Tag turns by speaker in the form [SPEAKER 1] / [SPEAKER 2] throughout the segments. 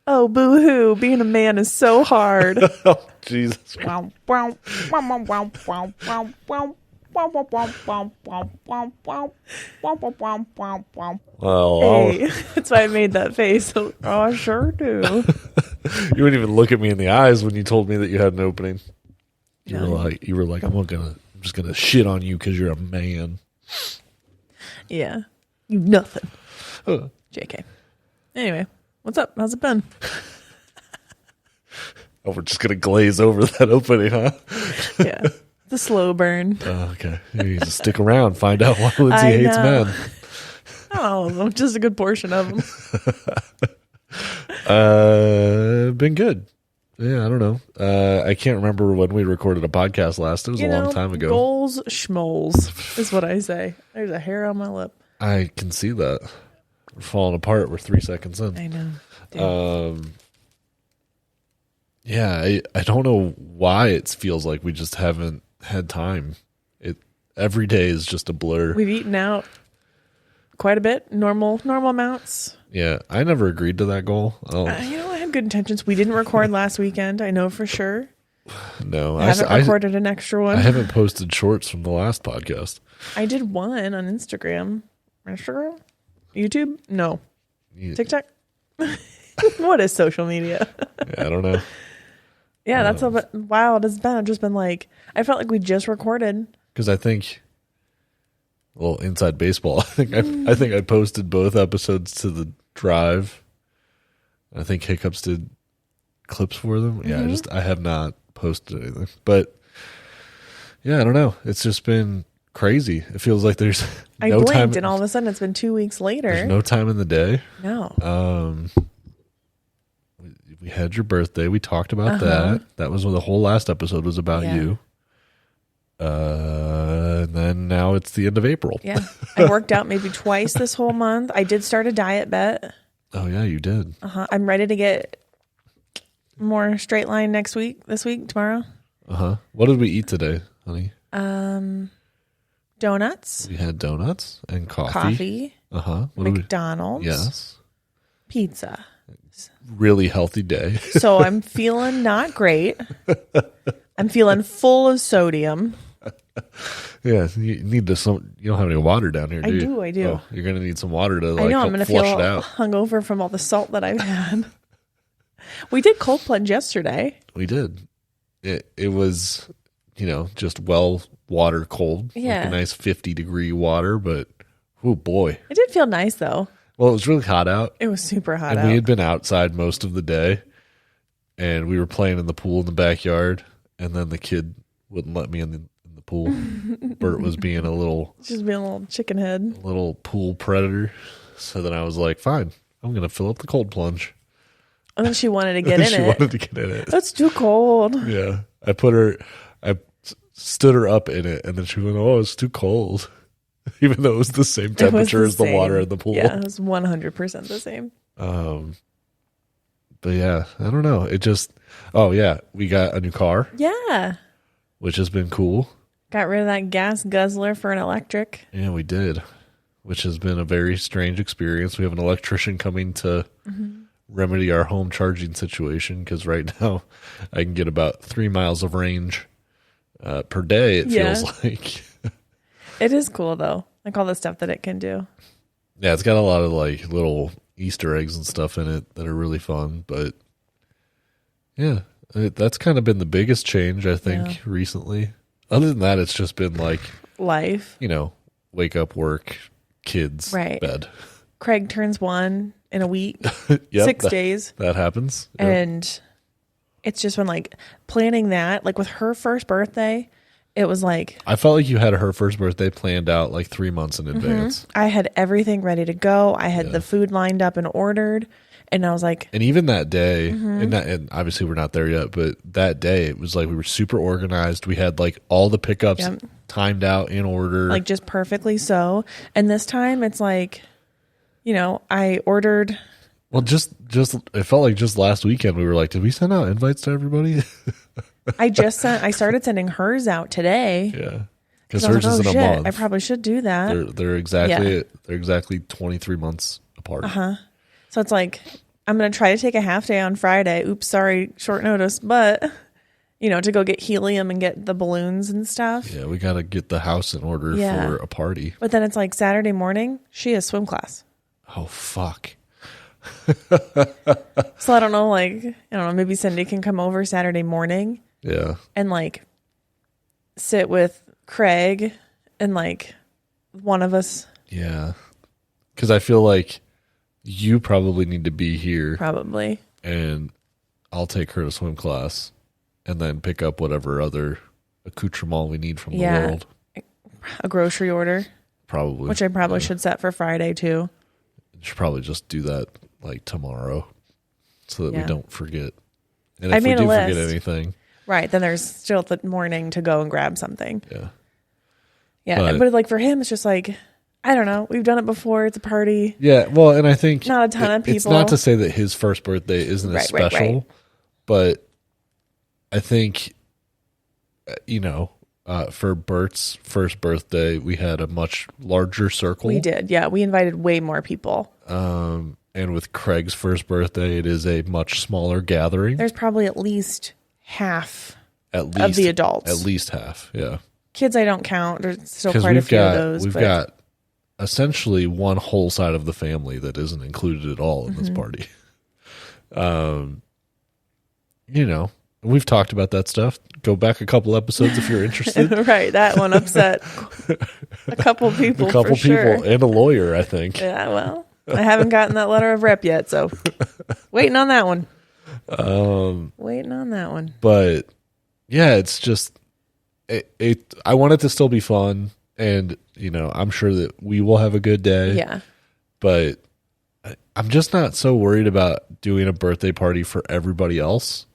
[SPEAKER 1] Oh, boo-hoo. Being a man is so hard.
[SPEAKER 2] Oh, Jesus. Well,
[SPEAKER 1] Hey, that's why I made that face. Oh, I sure do.
[SPEAKER 2] you wouldn't even look at me in the eyes when you told me that you had an opening. You
[SPEAKER 1] No.
[SPEAKER 2] were like, I'm just gonna shit on you because you're a man.
[SPEAKER 1] Yeah. You nothing. JK. Anyway, what's up? How's it been?
[SPEAKER 2] Oh, we're just gonna glaze over that opening, huh?
[SPEAKER 1] Yeah. The slow burn.
[SPEAKER 2] Oh, okay. You need to stick around, find out why Lindsay
[SPEAKER 1] I
[SPEAKER 2] hates
[SPEAKER 1] know.
[SPEAKER 2] men.
[SPEAKER 1] Oh, just a good portion of them.
[SPEAKER 2] Been good. Yeah, I don't know. I can't remember when we recorded a podcast last. It was a long time ago.
[SPEAKER 1] Goals schmoles is what I say. There's a hair on my lip.
[SPEAKER 2] I can see that. We're falling apart. We're 3 seconds in.
[SPEAKER 1] I know. Dude.
[SPEAKER 2] Yeah, I don't know why it feels like we just haven't had time. Every day is just a blur.
[SPEAKER 1] We've eaten out quite a bit. Normal amounts.
[SPEAKER 2] Yeah, I never agreed to that goal.
[SPEAKER 1] I had good intentions. We didn't record last weekend. I know for sure.
[SPEAKER 2] No,
[SPEAKER 1] I haven't recorded an extra one.
[SPEAKER 2] I haven't posted shorts from the last podcast.
[SPEAKER 1] I did one on Instagram. YouTube? No. TikTok? What is social media?
[SPEAKER 2] Yeah, I don't know.
[SPEAKER 1] Yeah, that's how wild it's been. I've just been like, I felt like we just recorded.
[SPEAKER 2] Because I think, well, Inside Baseball, I think I posted both episodes to the Drive. I think Hiccups did clips for them. Yeah, I have not posted anything. But yeah, I don't know. It's just been crazy. It feels like there's
[SPEAKER 1] I
[SPEAKER 2] no
[SPEAKER 1] blinked
[SPEAKER 2] time,
[SPEAKER 1] and all of a sudden it's been 2 weeks later.
[SPEAKER 2] There's no time in the day.
[SPEAKER 1] No.
[SPEAKER 2] We had your birthday. We talked about that. That was what the whole last episode was about. You. And then now it's the end of April.
[SPEAKER 1] Yeah. I worked out maybe twice this whole month. I did start a diet bet.
[SPEAKER 2] Oh yeah, you did.
[SPEAKER 1] I'm ready to get more straight line this week, tomorrow.
[SPEAKER 2] What did we eat today, honey?
[SPEAKER 1] Donuts.
[SPEAKER 2] We had donuts and coffee. What
[SPEAKER 1] McDonald's.
[SPEAKER 2] Yes.
[SPEAKER 1] Pizza.
[SPEAKER 2] Really healthy day.
[SPEAKER 1] So I'm feeling not great. I'm feeling full of sodium.
[SPEAKER 2] Yeah, you need to. You don't have any water down here, do you?
[SPEAKER 1] I do.
[SPEAKER 2] Oh, you're gonna need some water to
[SPEAKER 1] I know.
[SPEAKER 2] help
[SPEAKER 1] I'm gonna
[SPEAKER 2] flush
[SPEAKER 1] feel
[SPEAKER 2] it out.
[SPEAKER 1] hungover from all the salt that I've had. We did cold plunge yesterday.
[SPEAKER 2] We did. It was, just water cold.
[SPEAKER 1] Yeah.
[SPEAKER 2] Like a nice 50-degree water, but oh boy.
[SPEAKER 1] It did feel nice though.
[SPEAKER 2] Well, it was really hot out.
[SPEAKER 1] It was super hot
[SPEAKER 2] And
[SPEAKER 1] out.
[SPEAKER 2] we had been outside most of the day, and we were playing in the pool in the backyard, and then the kid wouldn't let me in the pool. Bert was being
[SPEAKER 1] just being a little chicken head.
[SPEAKER 2] little pool predator. So then I was like, fine, I'm going to fill up the cold plunge.
[SPEAKER 1] And then she wanted to get in
[SPEAKER 2] She
[SPEAKER 1] it.
[SPEAKER 2] wanted to get in it.
[SPEAKER 1] That's too cold.
[SPEAKER 2] Yeah. I stood her up in it, and then she went, oh, it's too cold. Even though it was the same temperature as the water in the pool.
[SPEAKER 1] Yeah, it was 100% the same.
[SPEAKER 2] But yeah, I don't know. We got a new car.
[SPEAKER 1] Yeah.
[SPEAKER 2] Which has been cool.
[SPEAKER 1] Got rid of that gas guzzler for an electric.
[SPEAKER 2] Yeah, we did. Which has been a very strange experience. We have an electrician coming to remedy our home charging situation, because right now I can get about 3 miles of range per day, it feels like.
[SPEAKER 1] It is cool though, like all the stuff that it can do.
[SPEAKER 2] Yeah, it's got a lot of like little Easter eggs and stuff in it that are really fun. But yeah, that's kind of been the biggest change, I think, recently. Other than that, it's just been like
[SPEAKER 1] life.
[SPEAKER 2] Wake up, work, kids, bed.
[SPEAKER 1] Craig turns 1 in a week,
[SPEAKER 2] Yep,
[SPEAKER 1] 6 days.
[SPEAKER 2] That happens. Yep.
[SPEAKER 1] And it's just been like planning that, like with her first birthday, it was like,
[SPEAKER 2] I felt like you had her first birthday planned out like 3 months in advance.
[SPEAKER 1] I had everything ready to go. I had the food lined up and ordered. And I was like,
[SPEAKER 2] and even that day, and obviously we're not there yet, but that day it was like we were super organized. We had like all the pickups timed out in order,
[SPEAKER 1] like just perfectly so. And this time it's like, I ordered.
[SPEAKER 2] Well, just it felt like just last weekend we were like, did we send out invites to everybody?
[SPEAKER 1] I started sending hers out today.
[SPEAKER 2] Yeah, because hers is in a month.
[SPEAKER 1] I probably should do that.
[SPEAKER 2] They're exactly 23 months apart.
[SPEAKER 1] So it's like I'm going to try to take a half day on Friday. Oops, sorry, short notice. But, to go get helium and get the balloons and stuff.
[SPEAKER 2] Yeah, we got to get the house in order for a party.
[SPEAKER 1] But then it's like Saturday morning, she has swim class.
[SPEAKER 2] Oh, fuck.
[SPEAKER 1] So I don't know, maybe Cindy can come over Saturday morning.
[SPEAKER 2] Yeah.
[SPEAKER 1] And sit with Craig and one of us.
[SPEAKER 2] Yeah. Because I feel like you probably need to be here.
[SPEAKER 1] Probably.
[SPEAKER 2] And I'll take her to swim class and then pick up whatever other accoutrement we need from the world.
[SPEAKER 1] A grocery order.
[SPEAKER 2] Probably.
[SPEAKER 1] Which I probably should set for Friday too.
[SPEAKER 2] You should probably just do that tomorrow so that we don't forget. And
[SPEAKER 1] I
[SPEAKER 2] if we
[SPEAKER 1] made
[SPEAKER 2] do
[SPEAKER 1] a list.
[SPEAKER 2] forget anything.
[SPEAKER 1] Right. Then there's still the morning to go and grab something.
[SPEAKER 2] Yeah.
[SPEAKER 1] Yeah. But for him, it's just I don't know. We've done it before. It's a party.
[SPEAKER 2] Yeah. Well, and I think
[SPEAKER 1] not a ton of people.
[SPEAKER 2] It's not to say that his first birthday isn't as special, but I think, for Bert's first birthday, we had a much larger circle.
[SPEAKER 1] We did. Yeah. We invited way more people.
[SPEAKER 2] And with Craig's first birthday, it is a much smaller gathering.
[SPEAKER 1] There's probably at least half
[SPEAKER 2] of
[SPEAKER 1] the adults.
[SPEAKER 2] At least half, yeah.
[SPEAKER 1] Kids I don't count. There's still quite a few of those.
[SPEAKER 2] We've got essentially one whole side of the family that isn't included at all in this party. We've talked about that stuff. Go back a couple episodes if you're interested.
[SPEAKER 1] Right, that one upset a couple people.
[SPEAKER 2] And a lawyer, I think.
[SPEAKER 1] Yeah, well, I haven't gotten that letter of rep yet, so waiting on that one. Waiting on that one.
[SPEAKER 2] But yeah, it's just I want it to still be fun, and I'm sure that we will have a good day.
[SPEAKER 1] Yeah.
[SPEAKER 2] But I'm just not so worried about doing a birthday party for everybody else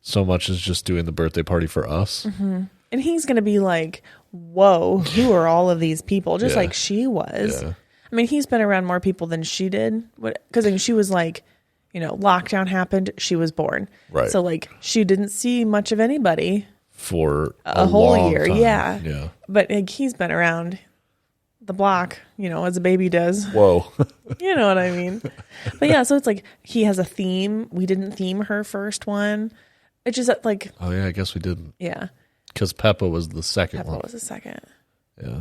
[SPEAKER 2] so much as just doing the birthday party for us.
[SPEAKER 1] Mm-hmm. And he's going to be like, whoa, who are all of these people? Just like she was. Yeah. I mean, he's been around more people than she did. Because she was lockdown happened. She was born.
[SPEAKER 2] Right.
[SPEAKER 1] So she didn't see much of anybody.
[SPEAKER 2] For
[SPEAKER 1] a whole year.
[SPEAKER 2] Time.
[SPEAKER 1] Yeah.
[SPEAKER 2] Yeah.
[SPEAKER 1] But he's been around the block, as a baby does.
[SPEAKER 2] Whoa.
[SPEAKER 1] You know what I mean? But yeah, so it's he has a theme. We didn't theme her first one. It's just
[SPEAKER 2] oh yeah, I guess we didn't.
[SPEAKER 1] Yeah.
[SPEAKER 2] Because Peppa was the second one.
[SPEAKER 1] Peppa was the second.
[SPEAKER 2] Yeah.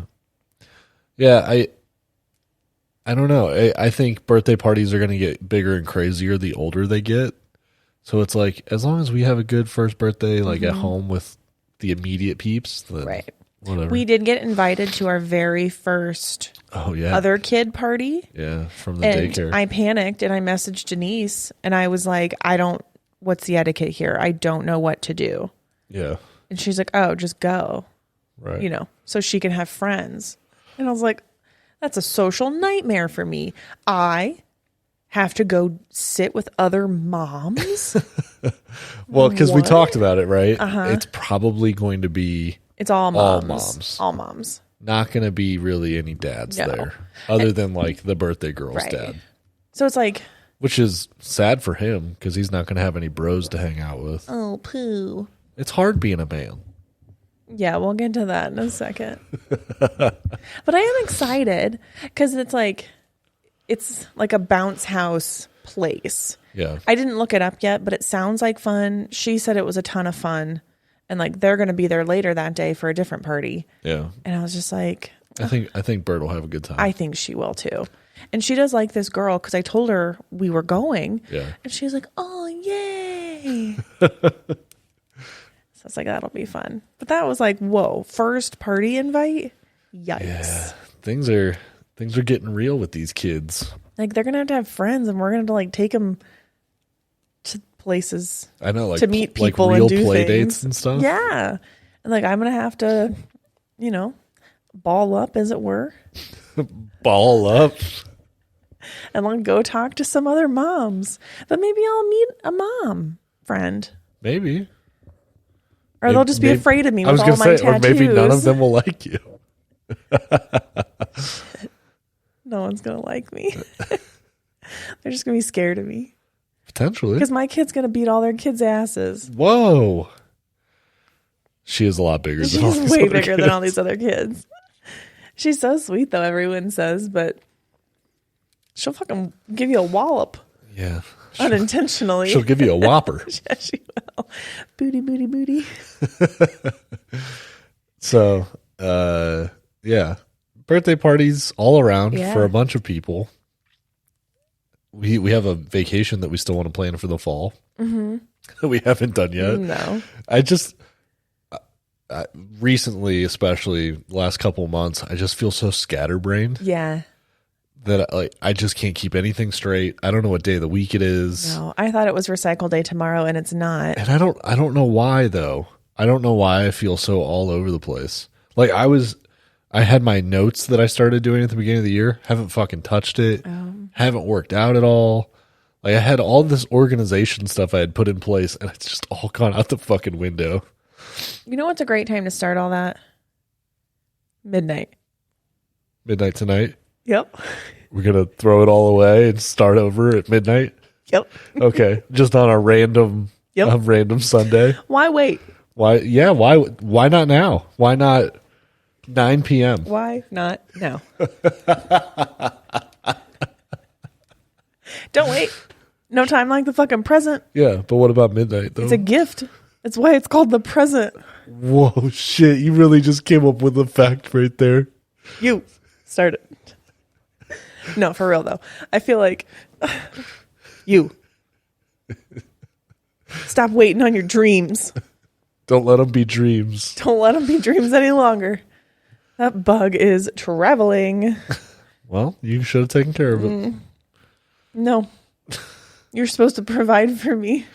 [SPEAKER 2] Yeah, I don't know. I think birthday parties are going to get bigger and crazier the older they get. So it's as long as we have a good first birthday, at home with the immediate peeps, then whatever.
[SPEAKER 1] We did get invited to our very first other kid party.
[SPEAKER 2] Yeah, from the daycare.
[SPEAKER 1] I panicked and I messaged Denise and I was like, what's the etiquette here? I don't know what to do.
[SPEAKER 2] Yeah.
[SPEAKER 1] And she's like, oh, just go.
[SPEAKER 2] Right.
[SPEAKER 1] So she can have friends. And I was like, that's a social nightmare for me. I have to go sit with other moms.
[SPEAKER 2] Well, because we talked about it, right? It's probably going to be
[SPEAKER 1] it's all moms. All moms.
[SPEAKER 2] Not going to be really any dads there, other than the birthday girl's dad.
[SPEAKER 1] So it's
[SPEAKER 2] which is sad for him because he's not going to have any bros to hang out with.
[SPEAKER 1] Oh, poo.
[SPEAKER 2] It's hard being a man.
[SPEAKER 1] Yeah, we'll get to that in a second. But I am excited because it's like a bounce house place.
[SPEAKER 2] Yeah.
[SPEAKER 1] I didn't look it up yet, but it sounds like fun. She said it was a ton of fun. And they're going to be there later that day for a different party.
[SPEAKER 2] Yeah.
[SPEAKER 1] And I was just like,
[SPEAKER 2] I think Bert will have a good time.
[SPEAKER 1] I think she will too. And she does like this girl because I told her we were going.
[SPEAKER 2] Yeah.
[SPEAKER 1] And she's like, oh, yay. So it's that'll be fun. But that was whoa, first party invite? Yikes.
[SPEAKER 2] Yeah. Things are getting real with these kids.
[SPEAKER 1] They're going to have friends and we're going to take them to places.
[SPEAKER 2] I know,
[SPEAKER 1] to meet people
[SPEAKER 2] real
[SPEAKER 1] and do
[SPEAKER 2] play
[SPEAKER 1] things.
[SPEAKER 2] Dates and stuff.
[SPEAKER 1] Yeah. And I'm going to have to, ball up, as it were.
[SPEAKER 2] Ball up.
[SPEAKER 1] And go talk to some other moms. But maybe I'll meet a mom friend.
[SPEAKER 2] Maybe.
[SPEAKER 1] Or they'll just be afraid of me with all my tattoos.
[SPEAKER 2] Or maybe none of them will like you.
[SPEAKER 1] No one's going to like me. They're just going to be scared of me.
[SPEAKER 2] Potentially.
[SPEAKER 1] Because my kid's going to beat all their kids' asses.
[SPEAKER 2] Whoa. She is a lot bigger than all these
[SPEAKER 1] She's way bigger
[SPEAKER 2] kids.
[SPEAKER 1] than all these other kids. She's so sweet, though, everyone says, but she'll fucking give you a wallop.
[SPEAKER 2] Yeah.
[SPEAKER 1] unintentionally.
[SPEAKER 2] She'll give you a whopper.
[SPEAKER 1] Yeah, she will. Booty, booty, booty.
[SPEAKER 2] So, yeah. Birthday parties all around for a bunch of people. We have a vacation that we still want to plan for the fall. That we haven't done yet.
[SPEAKER 1] No.
[SPEAKER 2] I just... recently, especially last couple of months, I just feel so scatterbrained.
[SPEAKER 1] Yeah.
[SPEAKER 2] That I just can't keep anything straight. I don't know what day of the week it is.
[SPEAKER 1] No, I thought it was recycle day tomorrow, and it's not.
[SPEAKER 2] And I don't know why though. I don't know why I feel so all over the place. Like I had my notes that I started doing at the beginning of the year. Haven't fucking touched it. Haven't worked out at all. Like I had all this organization stuff I had put in place, and it's just all gone out the fucking window.
[SPEAKER 1] You know what's a great time to start all that? Midnight.
[SPEAKER 2] Midnight tonight?
[SPEAKER 1] Yep.
[SPEAKER 2] We're going to throw it all away and start over at midnight?
[SPEAKER 1] Yep.
[SPEAKER 2] Okay. Just on a random Sunday?
[SPEAKER 1] Why wait?
[SPEAKER 2] Why not now? Why not 9 p.m.?
[SPEAKER 1] Why not now? Don't wait. No time like the fucking present.
[SPEAKER 2] Yeah, but what about midnight, though?
[SPEAKER 1] It's a gift. That's why it's called the present.
[SPEAKER 2] Whoa, shit. You really just came up with a fact right there.
[SPEAKER 1] You started. No, for real, though. I feel like you. Stop waiting on your dreams.
[SPEAKER 2] Don't let them be dreams.
[SPEAKER 1] Don't let them be dreams any longer. That bug is traveling.
[SPEAKER 2] Well, you should have taken care of it.
[SPEAKER 1] No. You're supposed to provide for me.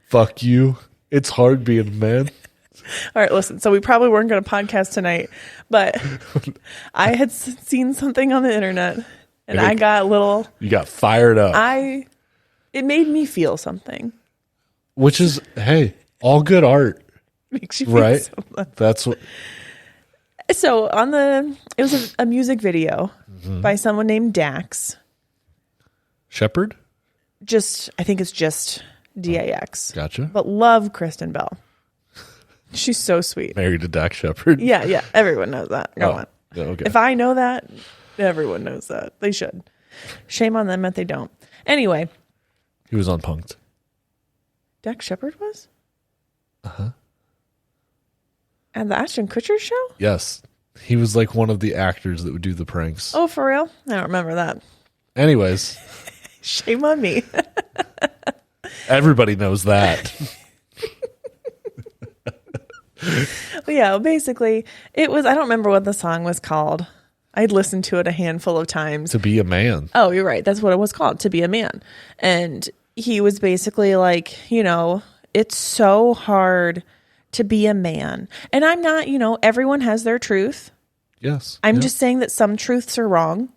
[SPEAKER 2] Fuck you. It's hard being a man.
[SPEAKER 1] All right, listen. So we probably weren't going to podcast tonight, but I had seen something on the internet, and I got a little...
[SPEAKER 2] You got fired up.
[SPEAKER 1] It made me feel something.
[SPEAKER 2] Which is, hey, all good art.
[SPEAKER 1] Makes you feel
[SPEAKER 2] right?
[SPEAKER 1] something.
[SPEAKER 2] That's what...
[SPEAKER 1] So it was a music video by someone named Dax.
[SPEAKER 2] Shepherd?
[SPEAKER 1] I think it's just DAX.
[SPEAKER 2] Gotcha.
[SPEAKER 1] But love Kristen Bell. She's so sweet.
[SPEAKER 2] Married to Dax Shepherd?
[SPEAKER 1] Yeah. Everyone knows that. Go on.
[SPEAKER 2] Yeah, okay.
[SPEAKER 1] If I know that, everyone knows that. They should. Shame on them if they don't. Anyway.
[SPEAKER 2] He was on Punk'd.
[SPEAKER 1] Dax Shepherd was? Uh-huh. At the Ashton Kutcher show?
[SPEAKER 2] Yes. He was like one of the actors that would do the pranks.
[SPEAKER 1] Oh, for real? I don't remember that.
[SPEAKER 2] Anyways.
[SPEAKER 1] Shame on me.
[SPEAKER 2] Everybody knows that.
[SPEAKER 1] Yeah, basically, it was, I don't remember what the song was called. I'd listened to it a handful of times.
[SPEAKER 2] To Be a Man.
[SPEAKER 1] Oh, you're right. That's what it was called, To Be a Man. And he was basically like, it's so hard to be a man. And I'm not, everyone has their truth.
[SPEAKER 2] Yes.
[SPEAKER 1] I'm just saying that some truths are wrong.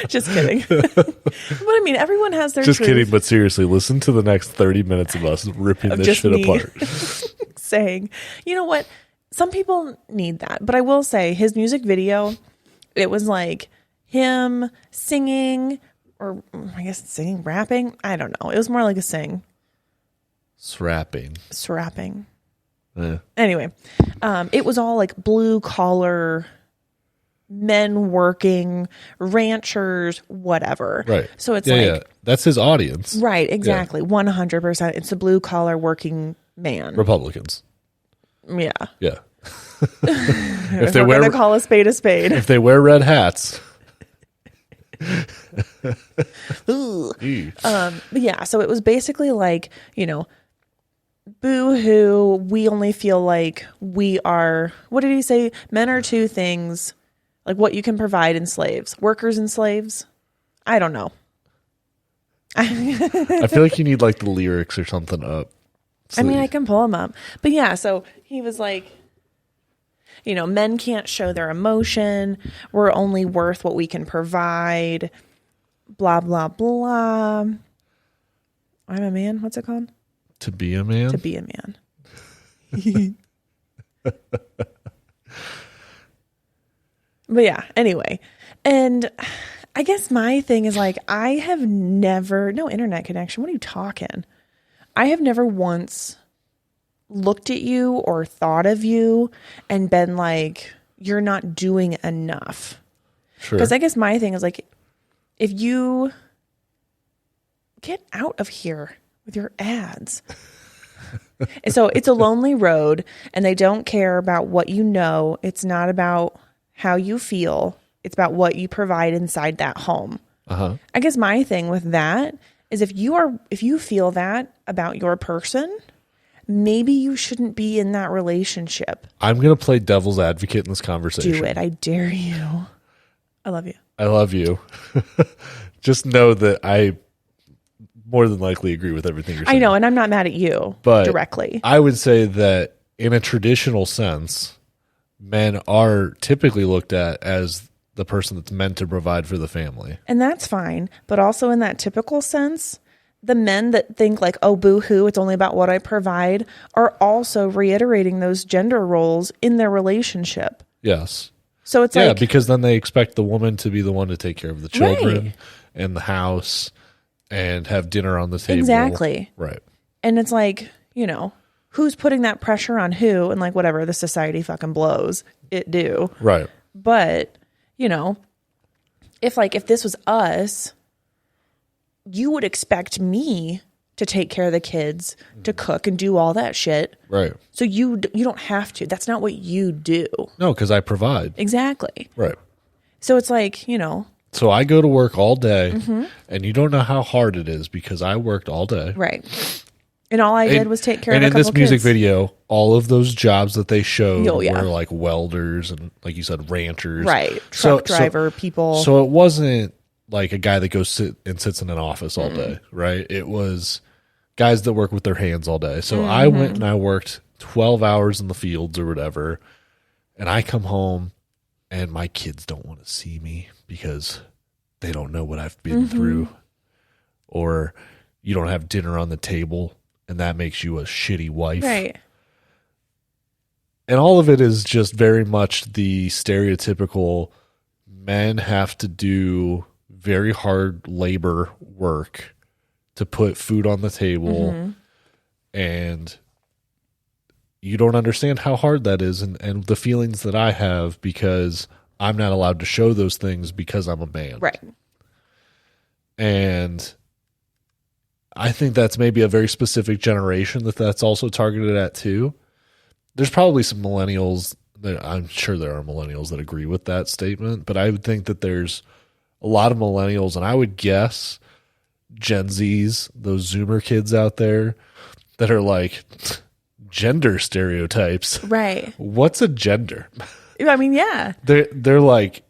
[SPEAKER 1] Just kidding. But I mean, everyone has their
[SPEAKER 2] Just
[SPEAKER 1] truth.
[SPEAKER 2] kidding, but seriously, listen to the next 30 minutes of us ripping this shit apart.
[SPEAKER 1] Saying, you know what? Some people need that. But I will say, his music video, it was like him singing, or I guess singing, rapping. I don't know. It was more like a sing. Srapping. Anyway, it was all like blue collar men working, ranchers, whatever.
[SPEAKER 2] Right.
[SPEAKER 1] So it's
[SPEAKER 2] that's his audience.
[SPEAKER 1] Right, exactly. 100%. It's a blue collar working man.
[SPEAKER 2] Republicans.
[SPEAKER 1] Yeah.
[SPEAKER 2] Yeah.
[SPEAKER 1] If we're going to call a spade a spade.
[SPEAKER 2] If they wear red hats.
[SPEAKER 1] But yeah, so it was basically like, boo-hoo, we only feel like we are, what did he say? Men are two things, like what you can provide in slaves. Workers and slaves? I don't know.
[SPEAKER 2] I feel like you need like the lyrics or something up.
[SPEAKER 1] I mean, I can pull them up. But yeah, so he was like, men can't show their emotion. We're only worth what we can provide. Blah, blah, blah. I'm a man. What's it called?
[SPEAKER 2] To Be a Man?
[SPEAKER 1] To Be a Man. But yeah, anyway. And I guess my thing is like, I have never, no internet connection. What are you talking? I have never once looked at you or thought of you and been like, you're not doing enough.
[SPEAKER 2] Sure.
[SPEAKER 1] Because I guess my thing is like, if you get out of here with your ads. And so it's a lonely road, and they don't care about what you know. It's not about how you feel. It's about what you provide inside that home. I guess my thing with that is if you feel that about your person, maybe you shouldn't be in that relationship.
[SPEAKER 2] I'm going to play devil's advocate in this conversation.
[SPEAKER 1] Do it. I dare you. I love you.
[SPEAKER 2] I love you. Just know that I more than likely agree with everything you're saying.
[SPEAKER 1] I know, and I'm not mad at you directly.
[SPEAKER 2] I would say that in a traditional sense, men are typically looked at as the person that's meant to provide for the family.
[SPEAKER 1] And that's fine. But also in that typical sense, the men that think like, oh, boo-hoo, it's only about what I provide, are also reiterating those gender roles in their relationship.
[SPEAKER 2] Yes.
[SPEAKER 1] So it's like...
[SPEAKER 2] Yeah, because then they expect the woman to be the one to take care of the children and the house and have dinner on the table.
[SPEAKER 1] Exactly.
[SPEAKER 2] Right.
[SPEAKER 1] And it's like, you know, who's putting that pressure on who? And like, whatever, the society fucking blows. It do.
[SPEAKER 2] Right.
[SPEAKER 1] But, you know, if this was us, you would expect me to take care of the kids, to cook and do all that shit.
[SPEAKER 2] Right.
[SPEAKER 1] So you don't have to. That's not what you do.
[SPEAKER 2] No, because I provide.
[SPEAKER 1] Exactly.
[SPEAKER 2] Right.
[SPEAKER 1] So it's like, you know.
[SPEAKER 2] So I go to work all day, and you don't know how hard it is because I worked all day.
[SPEAKER 1] Right. And all I did was take care of a couple
[SPEAKER 2] kids. And in this music
[SPEAKER 1] kids.
[SPEAKER 2] video, all of those jobs that they showed
[SPEAKER 1] were
[SPEAKER 2] like welders and, like you said, ranchers.
[SPEAKER 1] Right. Truck driver people.
[SPEAKER 2] So it wasn't like a guy that goes sits in an office all day, right? It was guys that work with their hands all day. So I went and I worked 12 hours in the fields or whatever, and I come home and my kids don't want to see me because they don't know what I've been through, or you don't have dinner on the table and that makes you a shitty wife.
[SPEAKER 1] Right.
[SPEAKER 2] And all of it is just very much the stereotypical men have to do very hard labor work to put food on the table, and you don't understand how hard that is and the feelings that I have because I'm not allowed to show those things because I'm a man.
[SPEAKER 1] Right.
[SPEAKER 2] And I think that's maybe a very specific generation that's also targeted at too. There's probably some millennials that I'm sure there are millennials that agree with that statement, but I would think that there's a lot of millennials, and I would guess Gen Zs, those Zoomer kids out there that are like gender stereotypes.
[SPEAKER 1] Right.
[SPEAKER 2] What's a gender?
[SPEAKER 1] I mean, yeah.
[SPEAKER 2] They're like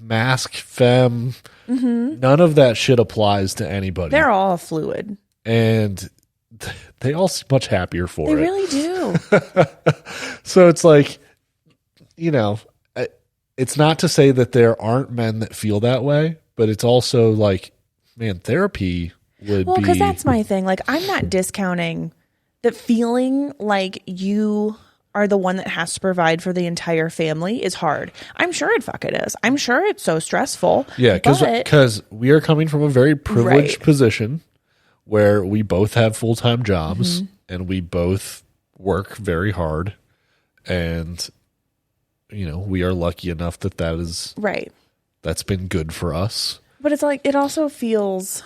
[SPEAKER 2] mask, femme. None of that shit applies to anybody.
[SPEAKER 1] They're all fluid.
[SPEAKER 2] And they all seem much happier for it.
[SPEAKER 1] They really do.
[SPEAKER 2] So it's like, you know, it's not to say that there aren't men that feel that way, but it's also like, man, therapy would be... Well,
[SPEAKER 1] because that's my thing. Like, I'm not discounting that feeling like you are the one that has to provide for the entire family is hard. I'm sure it fucking is. I'm sure it's so stressful.
[SPEAKER 2] Yeah, because we are coming from a very privileged position where we both have full-time jobs and we both work very hard, and you know, we are lucky enough that is right. That's been good for us.
[SPEAKER 1] But it's like, it also feels,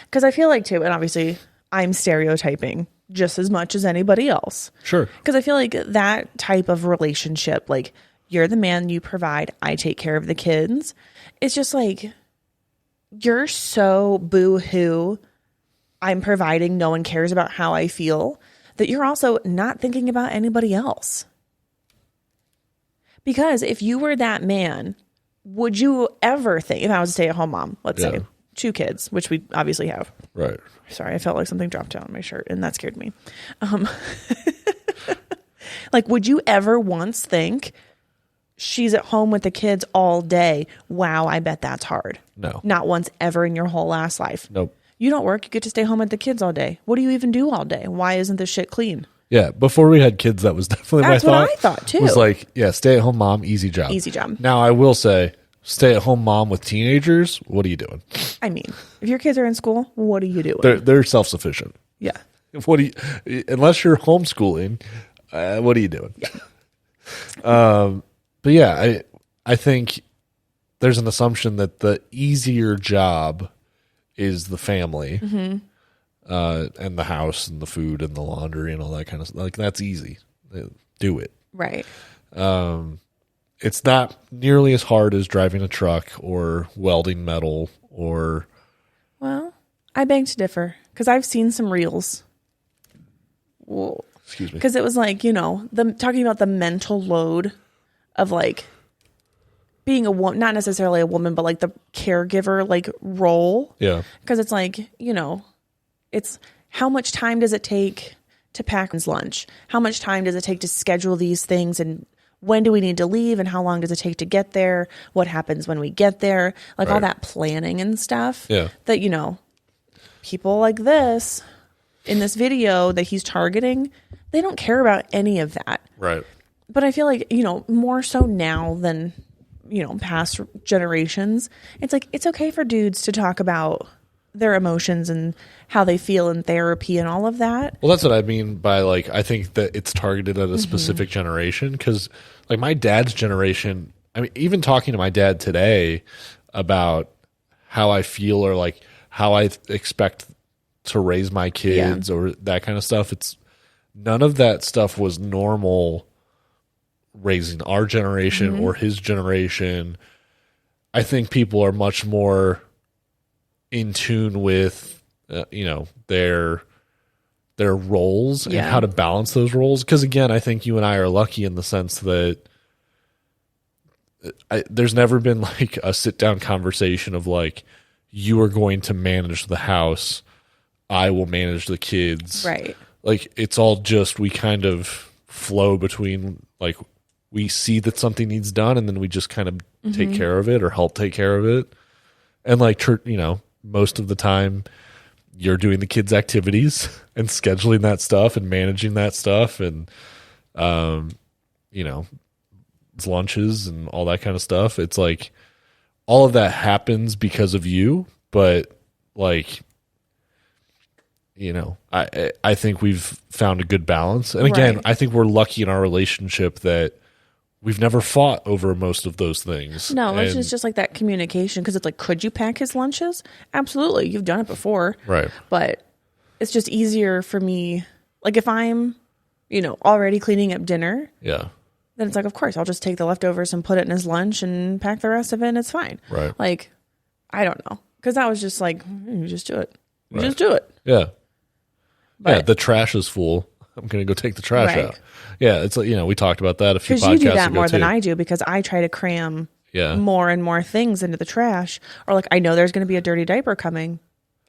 [SPEAKER 1] because I feel like too, and obviously I'm stereotyping just as much as anybody else.
[SPEAKER 2] Sure.
[SPEAKER 1] Because I feel like that type of relationship, like you're the man, you provide, I take care of the kids. It's just like, you're so boo-hoo, I'm providing, no one cares about how I feel, that you're also not thinking about anybody else. Because if you were that man, would you ever think, if I was a stay-at-home mom, let's say, 2 kids, which we obviously have.
[SPEAKER 2] Right.
[SPEAKER 1] Sorry, I felt like something dropped down on my shirt, and that scared me. Like, would you ever once think, she's at home with the kids all day, wow, I bet that's hard?
[SPEAKER 2] No.
[SPEAKER 1] Not once ever in your whole last life.
[SPEAKER 2] Nope.
[SPEAKER 1] You don't work, you get to stay home with the kids all day. What do you even do all day? Why isn't this shit clean?
[SPEAKER 2] Yeah, before we had kids, that was definitely
[SPEAKER 1] That's
[SPEAKER 2] my thought.
[SPEAKER 1] what I thought too.
[SPEAKER 2] It was like, yeah, stay-at-home mom, easy job.
[SPEAKER 1] Easy job.
[SPEAKER 2] Now, I will say, stay-at-home mom with teenagers, what are you doing? I
[SPEAKER 1] mean, if your kids are in school, what are you doing?
[SPEAKER 2] They're self-sufficient.
[SPEAKER 1] Yeah.
[SPEAKER 2] What do you, unless you're homeschooling, what are you doing? Yeah. But yeah, I think there's an assumption that the easier job is the family, and the house and the food and the laundry and all that kind of stuff. Like, that's easy. Do it.
[SPEAKER 1] Right.
[SPEAKER 2] It's not nearly as hard as driving a truck or welding metal or.
[SPEAKER 1] Well, I beg to differ because I've seen some reels. Whoa.
[SPEAKER 2] Excuse me.
[SPEAKER 1] Because it was like, talking about the mental load of like being a woman, not necessarily a woman, but like the caregiver like role.
[SPEAKER 2] Yeah.
[SPEAKER 1] Because it's like, it's how much time does it take to pack his lunch? How much time does it take to schedule these things? And when do we need to leave? And how long does it take to get there? What happens when we get there? Like all that planning and stuff.
[SPEAKER 2] Yeah.
[SPEAKER 1] That, people like this in this video that he's targeting, they don't care about any of that.
[SPEAKER 2] Right.
[SPEAKER 1] But I feel like, more so now than, past generations, it's like, it's okay for dudes to talk about their emotions and how they feel in therapy and all of that.
[SPEAKER 2] Well, that's what I mean by like, I think that it's targeted at a specific generation. Cause like my dad's generation, I mean, even talking to my dad today about how I feel or like how I expect to raise my kids or that kind of stuff. It's none of that stuff was normal raising our generation or his generation. I think people are much more in tune with, their roles and how to balance those roles. Because again, I think you and I are lucky in the sense that there's never been like a sit down conversation of like, you are going to manage the house, I will manage the kids.
[SPEAKER 1] Right.
[SPEAKER 2] Like it's all just, we kind of flow between like, we see that something needs done and then we just kind of take care of it or help take care of it. And like, most of the time you're doing the kids' activities and scheduling that stuff and managing that stuff and, lunches and all that kind of stuff. It's like all of that happens because of you, but like, I think we've found a good balance. And again, I think we're lucky in our relationship that we've never fought over most of those things.
[SPEAKER 1] No, it's just like that communication. Because it's like, could you pack his lunches? Absolutely. You've done it before.
[SPEAKER 2] Right.
[SPEAKER 1] But it's just easier for me. Like if I'm, already cleaning up dinner.
[SPEAKER 2] Yeah.
[SPEAKER 1] Then it's like, of course, I'll just take the leftovers and put it in his lunch and pack the rest of it and it's fine.
[SPEAKER 2] Right.
[SPEAKER 1] Like, I don't know. Because that was just like, you just do it. You just do it.
[SPEAKER 2] Yeah.
[SPEAKER 1] But,
[SPEAKER 2] the trash is full. I'm going to go take the trash out. Yeah, it's like, we talked about that a few podcasts ago.
[SPEAKER 1] Because you do that more than I do because I try to cram more and more things into the trash. Or like, I know there's going to be a dirty diaper coming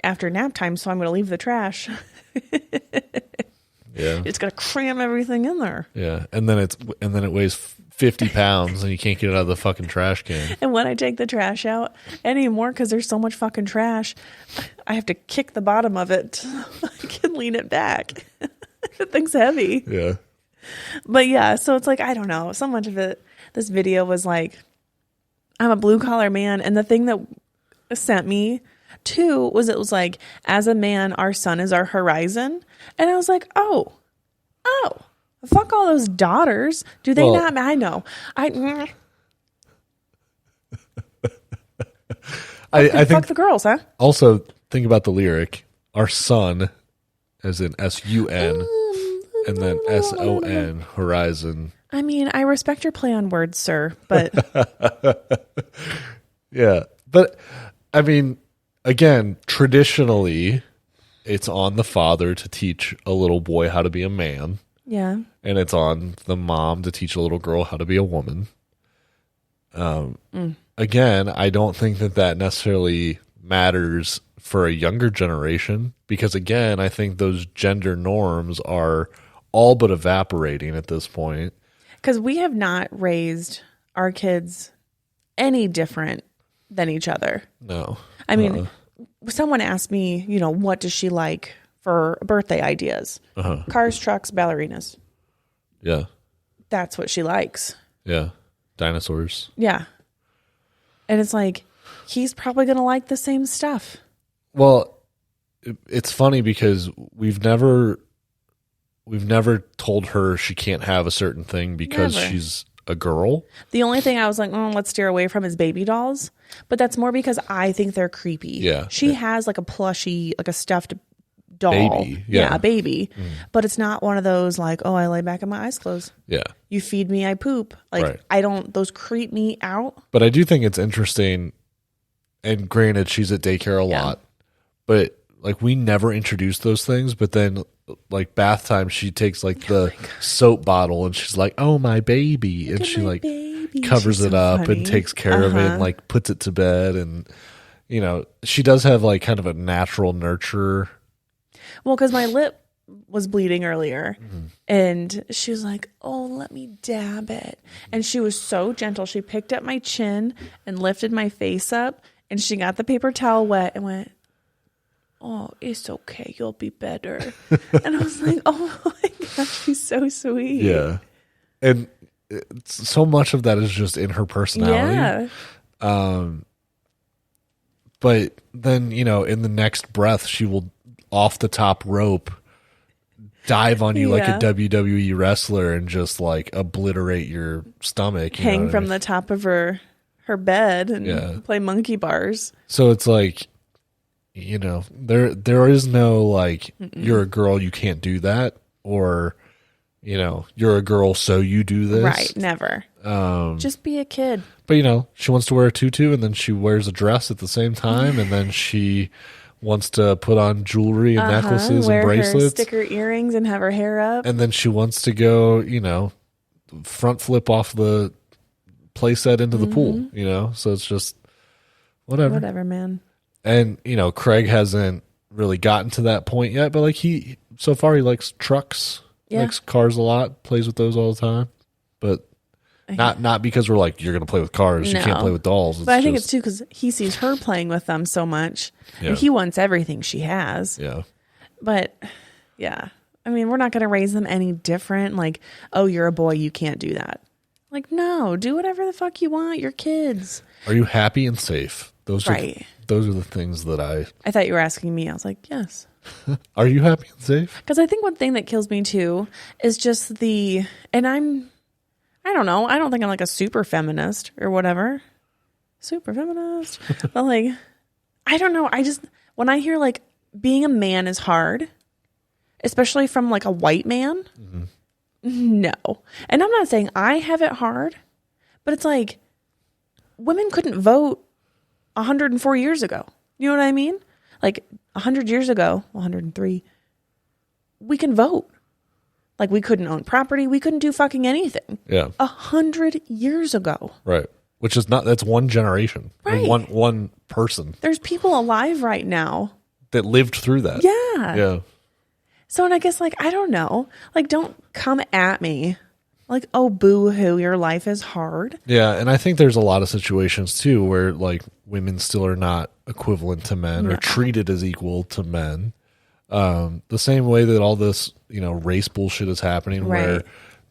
[SPEAKER 1] after nap time, so I'm going to leave the trash.
[SPEAKER 2] Yeah.
[SPEAKER 1] It's going to cram everything in there.
[SPEAKER 2] Yeah, and then it weighs 50 pounds and you can't get it out of the fucking trash can.
[SPEAKER 1] And when I take the trash out anymore, because there's so much fucking trash, I have to kick the bottom of it so I can lean it back. The thing's heavy.
[SPEAKER 2] Yeah.
[SPEAKER 1] But yeah, so it's like, I don't know. So much of it, this video was like, I'm a blue collar man. And the thing that sent me to was, it was like, as a man, our son is our horizon. And I was like, oh, fuck all those daughters. Do they not? I know. I think fuck the girls, huh?
[SPEAKER 2] Also, think about the lyric. Our son, as in S-U-N, and then S-O-N, horizon.
[SPEAKER 1] I mean, I respect your play on words, sir, but...
[SPEAKER 2] Yeah, but, I mean, again, traditionally, it's on the father to teach a little boy how to be a man.
[SPEAKER 1] Yeah.
[SPEAKER 2] And it's on the mom to teach a little girl how to be a woman. Again, I don't think that necessarily matters for a younger generation because, again, I think those gender norms are all but evaporating at this point.
[SPEAKER 1] Because we have not raised our kids any different than each other.
[SPEAKER 2] No.
[SPEAKER 1] I mean, someone asked me, what does she like for birthday ideas? Cars, trucks, ballerinas.
[SPEAKER 2] Yeah.
[SPEAKER 1] That's what she likes.
[SPEAKER 2] Yeah. Dinosaurs.
[SPEAKER 1] Yeah. And it's like, he's probably going to like the same stuff.
[SPEAKER 2] Well, it's funny because we've never told her she can't have a certain thing because she's a girl.
[SPEAKER 1] The only thing I was like, let's steer away from is baby dolls. But that's more because I think they're creepy.
[SPEAKER 2] Yeah.
[SPEAKER 1] She has like a plushie, like a stuffed doll.
[SPEAKER 2] Baby. Yeah.
[SPEAKER 1] A baby. But it's not one of those like, I lay back and my eyes closed.
[SPEAKER 2] Yeah.
[SPEAKER 1] You feed me, I poop. Like, those creep me out.
[SPEAKER 2] But I do think it's interesting. And granted, she's at daycare a lot. But like, we never introduced those things. But then, like, bath time, she takes like the soap bottle and she's like, "Oh, my baby," and she like covers it up and takes care of it and like puts it to bed. And you know, she does have like kind of a natural nurture.
[SPEAKER 1] Well, because my lip was bleeding earlier, and she was like, "Oh, let me dab it," and she was so gentle. She picked up my chin and lifted my face up, and she got the paper towel wet and went, "Oh, it's okay. You'll be better." And I was like, "Oh my gosh, she's so sweet."
[SPEAKER 2] Yeah. And so much of that is just in her personality.
[SPEAKER 1] Yeah.
[SPEAKER 2] But then, you know, in the next breath, she will off the top rope dive on you like a WWE wrestler and just like obliterate your stomach.
[SPEAKER 1] Hang from the top of her bed and play monkey bars.
[SPEAKER 2] So it's like, you know, there is no like, you're a girl, you can't do that, or, you know, you're a girl, so you do this.
[SPEAKER 1] Right, never. Just be a kid.
[SPEAKER 2] But, you know, she wants to wear a tutu, and then she wears a dress at the same time, and then she wants to put on jewelry and necklaces and bracelets.
[SPEAKER 1] Wear her sticker earrings and have her hair up.
[SPEAKER 2] And then she wants to go, you know, front flip off the playset into the pool, you know? So it's just whatever.
[SPEAKER 1] Whatever, man.
[SPEAKER 2] And, you know, Craig hasn't really gotten to that point yet, but like so far he likes trucks, likes cars a lot, plays with those all the time. But not because we're like, you're going to play with cars, you can't play with dolls.
[SPEAKER 1] But I think it's too because he sees her playing with them so much, and he wants everything she has.
[SPEAKER 2] Yeah.
[SPEAKER 1] But, yeah. I mean, we're not going to raise them any different. Like, oh, you're a boy, you can't do that. Like, no, do whatever the fuck you want. You're kids.
[SPEAKER 2] Are you happy and safe? Those are the things that I
[SPEAKER 1] thought you were asking me. I was like, yes.
[SPEAKER 2] Are you happy and safe?
[SPEAKER 1] Because I think one thing that kills me too is just and I don't know. I don't think I'm like a super feminist or whatever. Super feminist. But like, I don't know. When I hear like being a man is hard, especially from like a white man, no. And I'm not saying I have it hard, but it's like women couldn't vote 104 years ago. You know what I mean? Like 100 years ago, 103, we can vote. Like we couldn't own property. We couldn't do fucking anything.
[SPEAKER 2] Yeah.
[SPEAKER 1] 100 years ago.
[SPEAKER 2] Right. Which is that's one generation.
[SPEAKER 1] Right.
[SPEAKER 2] One person.
[SPEAKER 1] There's people alive right now
[SPEAKER 2] that lived through that.
[SPEAKER 1] Yeah.
[SPEAKER 2] Yeah.
[SPEAKER 1] So, and I guess like, I don't know, like don't come at me like, oh, boo-hoo, your life is hard.
[SPEAKER 2] Yeah, and I think there's a lot of situations, too, where, like, women still are not equivalent to men or treated as equal to men. The same way that all this, you know, race bullshit is happening where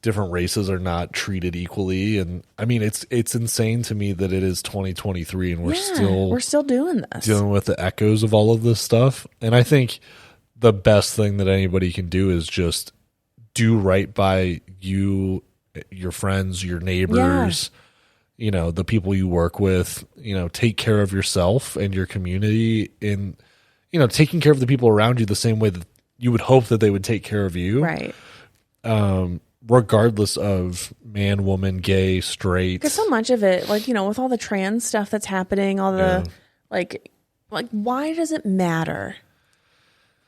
[SPEAKER 2] different races are not treated equally. And, I mean, it's insane to me that it is 2023 and we're still doing this. Dealing with the echoes of all of this stuff. And I think the best thing that anybody can do is just do right by you, your friends, your neighbors, you know, the people you work with, you know, take care of yourself and your community in, you know, taking care of the people around you the same way that you would hope that they would take care of you.
[SPEAKER 1] Right.
[SPEAKER 2] Regardless of man, woman, gay, straight.
[SPEAKER 1] Because so much of it, like, you know, with all the trans stuff that's happening, all the, like, why does it matter?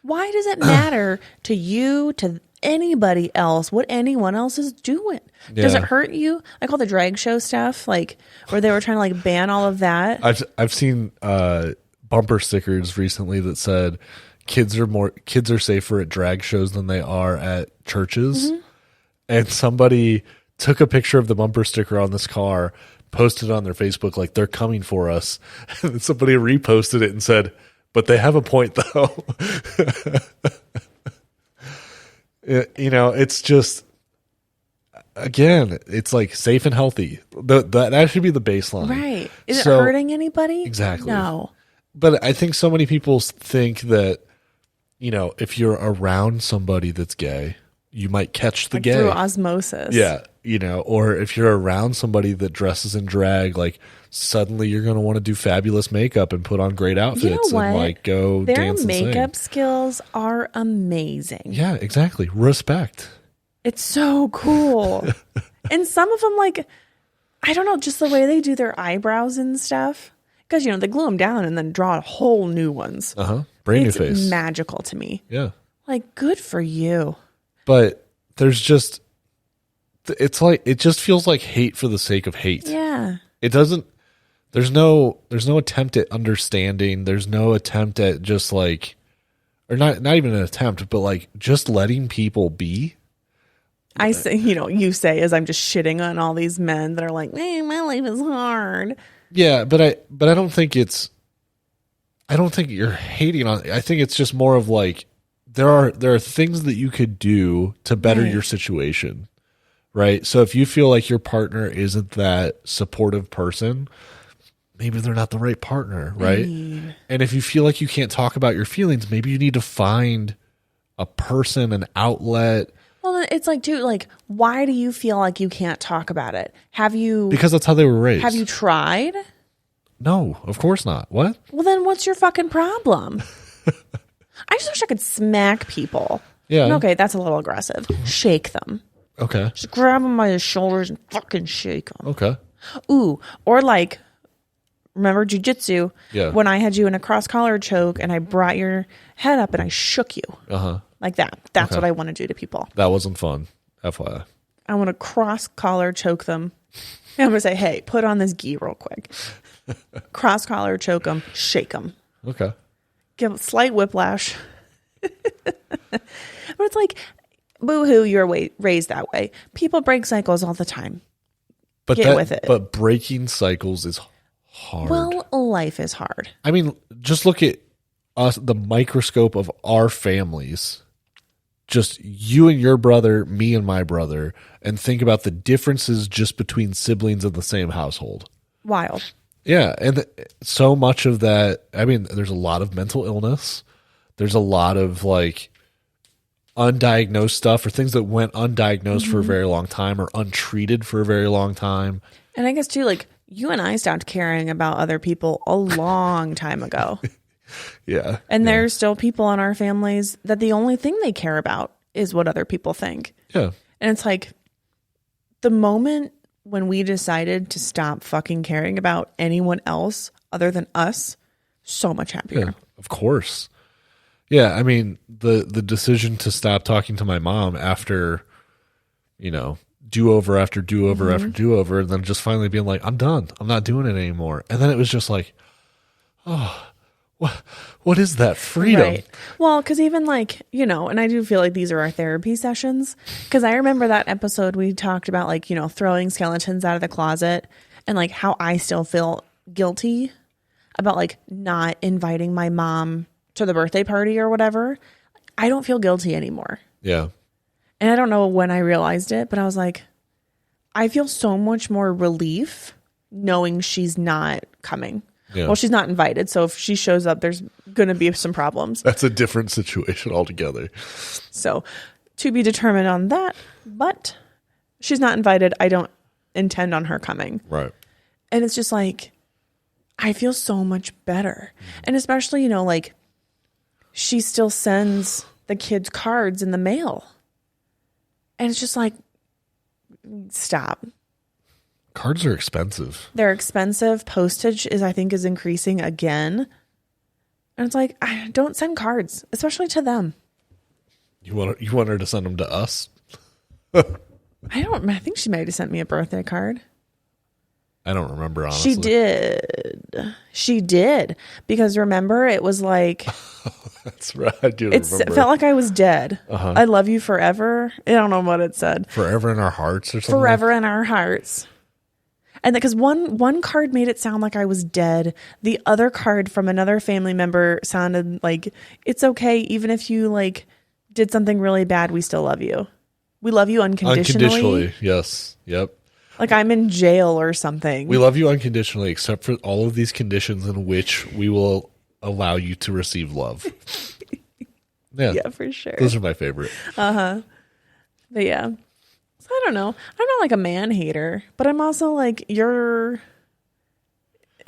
[SPEAKER 1] Why does it matter to you, to anybody else, what anyone else is doing? Does it hurt you? Like all the drag show stuff, like where they were trying to like ban all of that.
[SPEAKER 2] I've seen bumper stickers recently that said kids are safer at drag shows than they are at churches. Mm-hmm. And somebody took a picture of the bumper sticker on this car, posted it on their Facebook like they're coming for us. And then somebody reposted it and said, but they have a point though. You know, it's just, again, it's like safe and healthy. That should be the baseline.
[SPEAKER 1] Right. Is it hurting anybody?
[SPEAKER 2] Exactly.
[SPEAKER 1] No.
[SPEAKER 2] But I think so many people think that, you know, if you're around somebody that's gay you might catch the
[SPEAKER 1] like
[SPEAKER 2] gay
[SPEAKER 1] through osmosis.
[SPEAKER 2] Yeah, or if you're around somebody that dresses in drag, like suddenly you're going to want to do fabulous makeup and put on great outfits and like go
[SPEAKER 1] Their
[SPEAKER 2] dance and sing.
[SPEAKER 1] Their makeup skills are amazing.
[SPEAKER 2] Yeah, exactly. Respect.
[SPEAKER 1] It's so cool. And some of them, like, I don't know, just the way they do their eyebrows and stuff. Because, they glue them down and then draw whole new ones.
[SPEAKER 2] Brand new face.
[SPEAKER 1] It's magical to me.
[SPEAKER 2] Yeah.
[SPEAKER 1] Like, good for you.
[SPEAKER 2] But there's just, it's like, it just feels like hate for the sake of hate.
[SPEAKER 1] Yeah.
[SPEAKER 2] It doesn't, there's no attempt at understanding. There's no attempt at just like, or not even an attempt, but like just letting people be.
[SPEAKER 1] I say, you say as I'm just shitting on all these men that are like, hey, my life is hard.
[SPEAKER 2] Yeah, but I don't think you're hating on it. I think it's just more of like there are things that you could do to better your situation, right? So if you feel like your partner isn't that supportive person, maybe they're not the right partner, right? And if you feel like you can't talk about your feelings, maybe you need to find a person, an outlet.
[SPEAKER 1] Well, it's like, dude, like, why do you feel like you can't talk about it?
[SPEAKER 2] Because that's how they were raised.
[SPEAKER 1] Have you tried?
[SPEAKER 2] No, of course not. What?
[SPEAKER 1] Well, then what's your fucking problem? I just wish I could smack people.
[SPEAKER 2] Yeah.
[SPEAKER 1] Okay, that's a little aggressive. Shake them.
[SPEAKER 2] Okay.
[SPEAKER 1] Just grab them by the shoulders and fucking shake them.
[SPEAKER 2] Okay.
[SPEAKER 1] Ooh, or like, remember jujitsu?
[SPEAKER 2] Yeah.
[SPEAKER 1] When I had you in a cross collar choke and I brought your head up and I shook you. Like that. That's what I want to do to people.
[SPEAKER 2] That wasn't fun. FYI.
[SPEAKER 1] I want to cross collar choke them. And I'm going to say, hey, put on this gi real quick. Cross collar choke them, shake them.
[SPEAKER 2] Okay.
[SPEAKER 1] Give a slight whiplash. But it's like, boo-hoo, you're raised that way. People break cycles all the time.
[SPEAKER 2] But
[SPEAKER 1] Get with it.
[SPEAKER 2] But breaking cycles is hard.
[SPEAKER 1] Well, life is hard.
[SPEAKER 2] I mean, just look at us, the microscope of our families. Just you and your brother, me and my brother, and think about the differences just between siblings in the same household.
[SPEAKER 1] Wild.
[SPEAKER 2] Yeah, and so much of that, I mean, there's a lot of mental illness. There's a lot of like undiagnosed stuff or things that went undiagnosed for a very long time or untreated for a very long time.
[SPEAKER 1] And I guess too, like, you and I stopped caring about other people a long time ago.
[SPEAKER 2] Yeah.
[SPEAKER 1] And there's still people in our families that the only thing they care about is what other people think.
[SPEAKER 2] Yeah.
[SPEAKER 1] And it's like the moment when we decided to stop fucking caring about anyone else other than us, so much happier.
[SPEAKER 2] Yeah, of course. Yeah, I mean, the decision to stop talking to my mom after, do-over after do-over after do-over, and then just finally being like, I'm done. I'm not doing it anymore. And then it was just like, oh, what is that freedom? Right.
[SPEAKER 1] Well, because even like, and I do feel like these are our therapy sessions, because I remember that episode we talked about like, throwing skeletons out of the closet and like how I still feel guilty about like not inviting my mom to the birthday party or whatever. I don't feel guilty anymore.
[SPEAKER 2] Yeah.
[SPEAKER 1] And I don't know when I realized it, but I was like, I feel so much more relief knowing she's not coming. Yeah. Well, she's not invited, so if she shows up, there's going to be some problems.
[SPEAKER 2] That's a different situation altogether.
[SPEAKER 1] So, to be determined on that, but she's not invited. I don't intend on her coming.
[SPEAKER 2] Right.
[SPEAKER 1] And it's just like, I feel so much better. And especially, like, she still sends the kids cards in the mail. And it's just like, stop.
[SPEAKER 2] Cards are expensive.
[SPEAKER 1] They're expensive. Postage I think is increasing again. And it's like, I don't send cards, especially to them.
[SPEAKER 2] You want her to send them to us?
[SPEAKER 1] I think she might have sent me a birthday card.
[SPEAKER 2] I don't remember, honestly.
[SPEAKER 1] She did. Because remember, it was like...
[SPEAKER 2] That's right. I do remember.
[SPEAKER 1] It felt like I was dead. I love you forever. I don't know what it said.
[SPEAKER 2] Forever in our hearts or something?
[SPEAKER 1] Forever in our hearts. And because one card made it sound like I was dead. The other card from another family member sounded like, it's okay. Even if you like did something really bad, we still love you. We love you unconditionally.
[SPEAKER 2] Unconditionally, yes. Yep.
[SPEAKER 1] Like I'm in jail or something.
[SPEAKER 2] We love you unconditionally, except for all of these conditions in which we will allow you to receive love. Yeah.
[SPEAKER 1] Yeah, for sure.
[SPEAKER 2] Those are my favorite.
[SPEAKER 1] But yeah. So I don't know. I'm not like a man hater, but I'm also like, your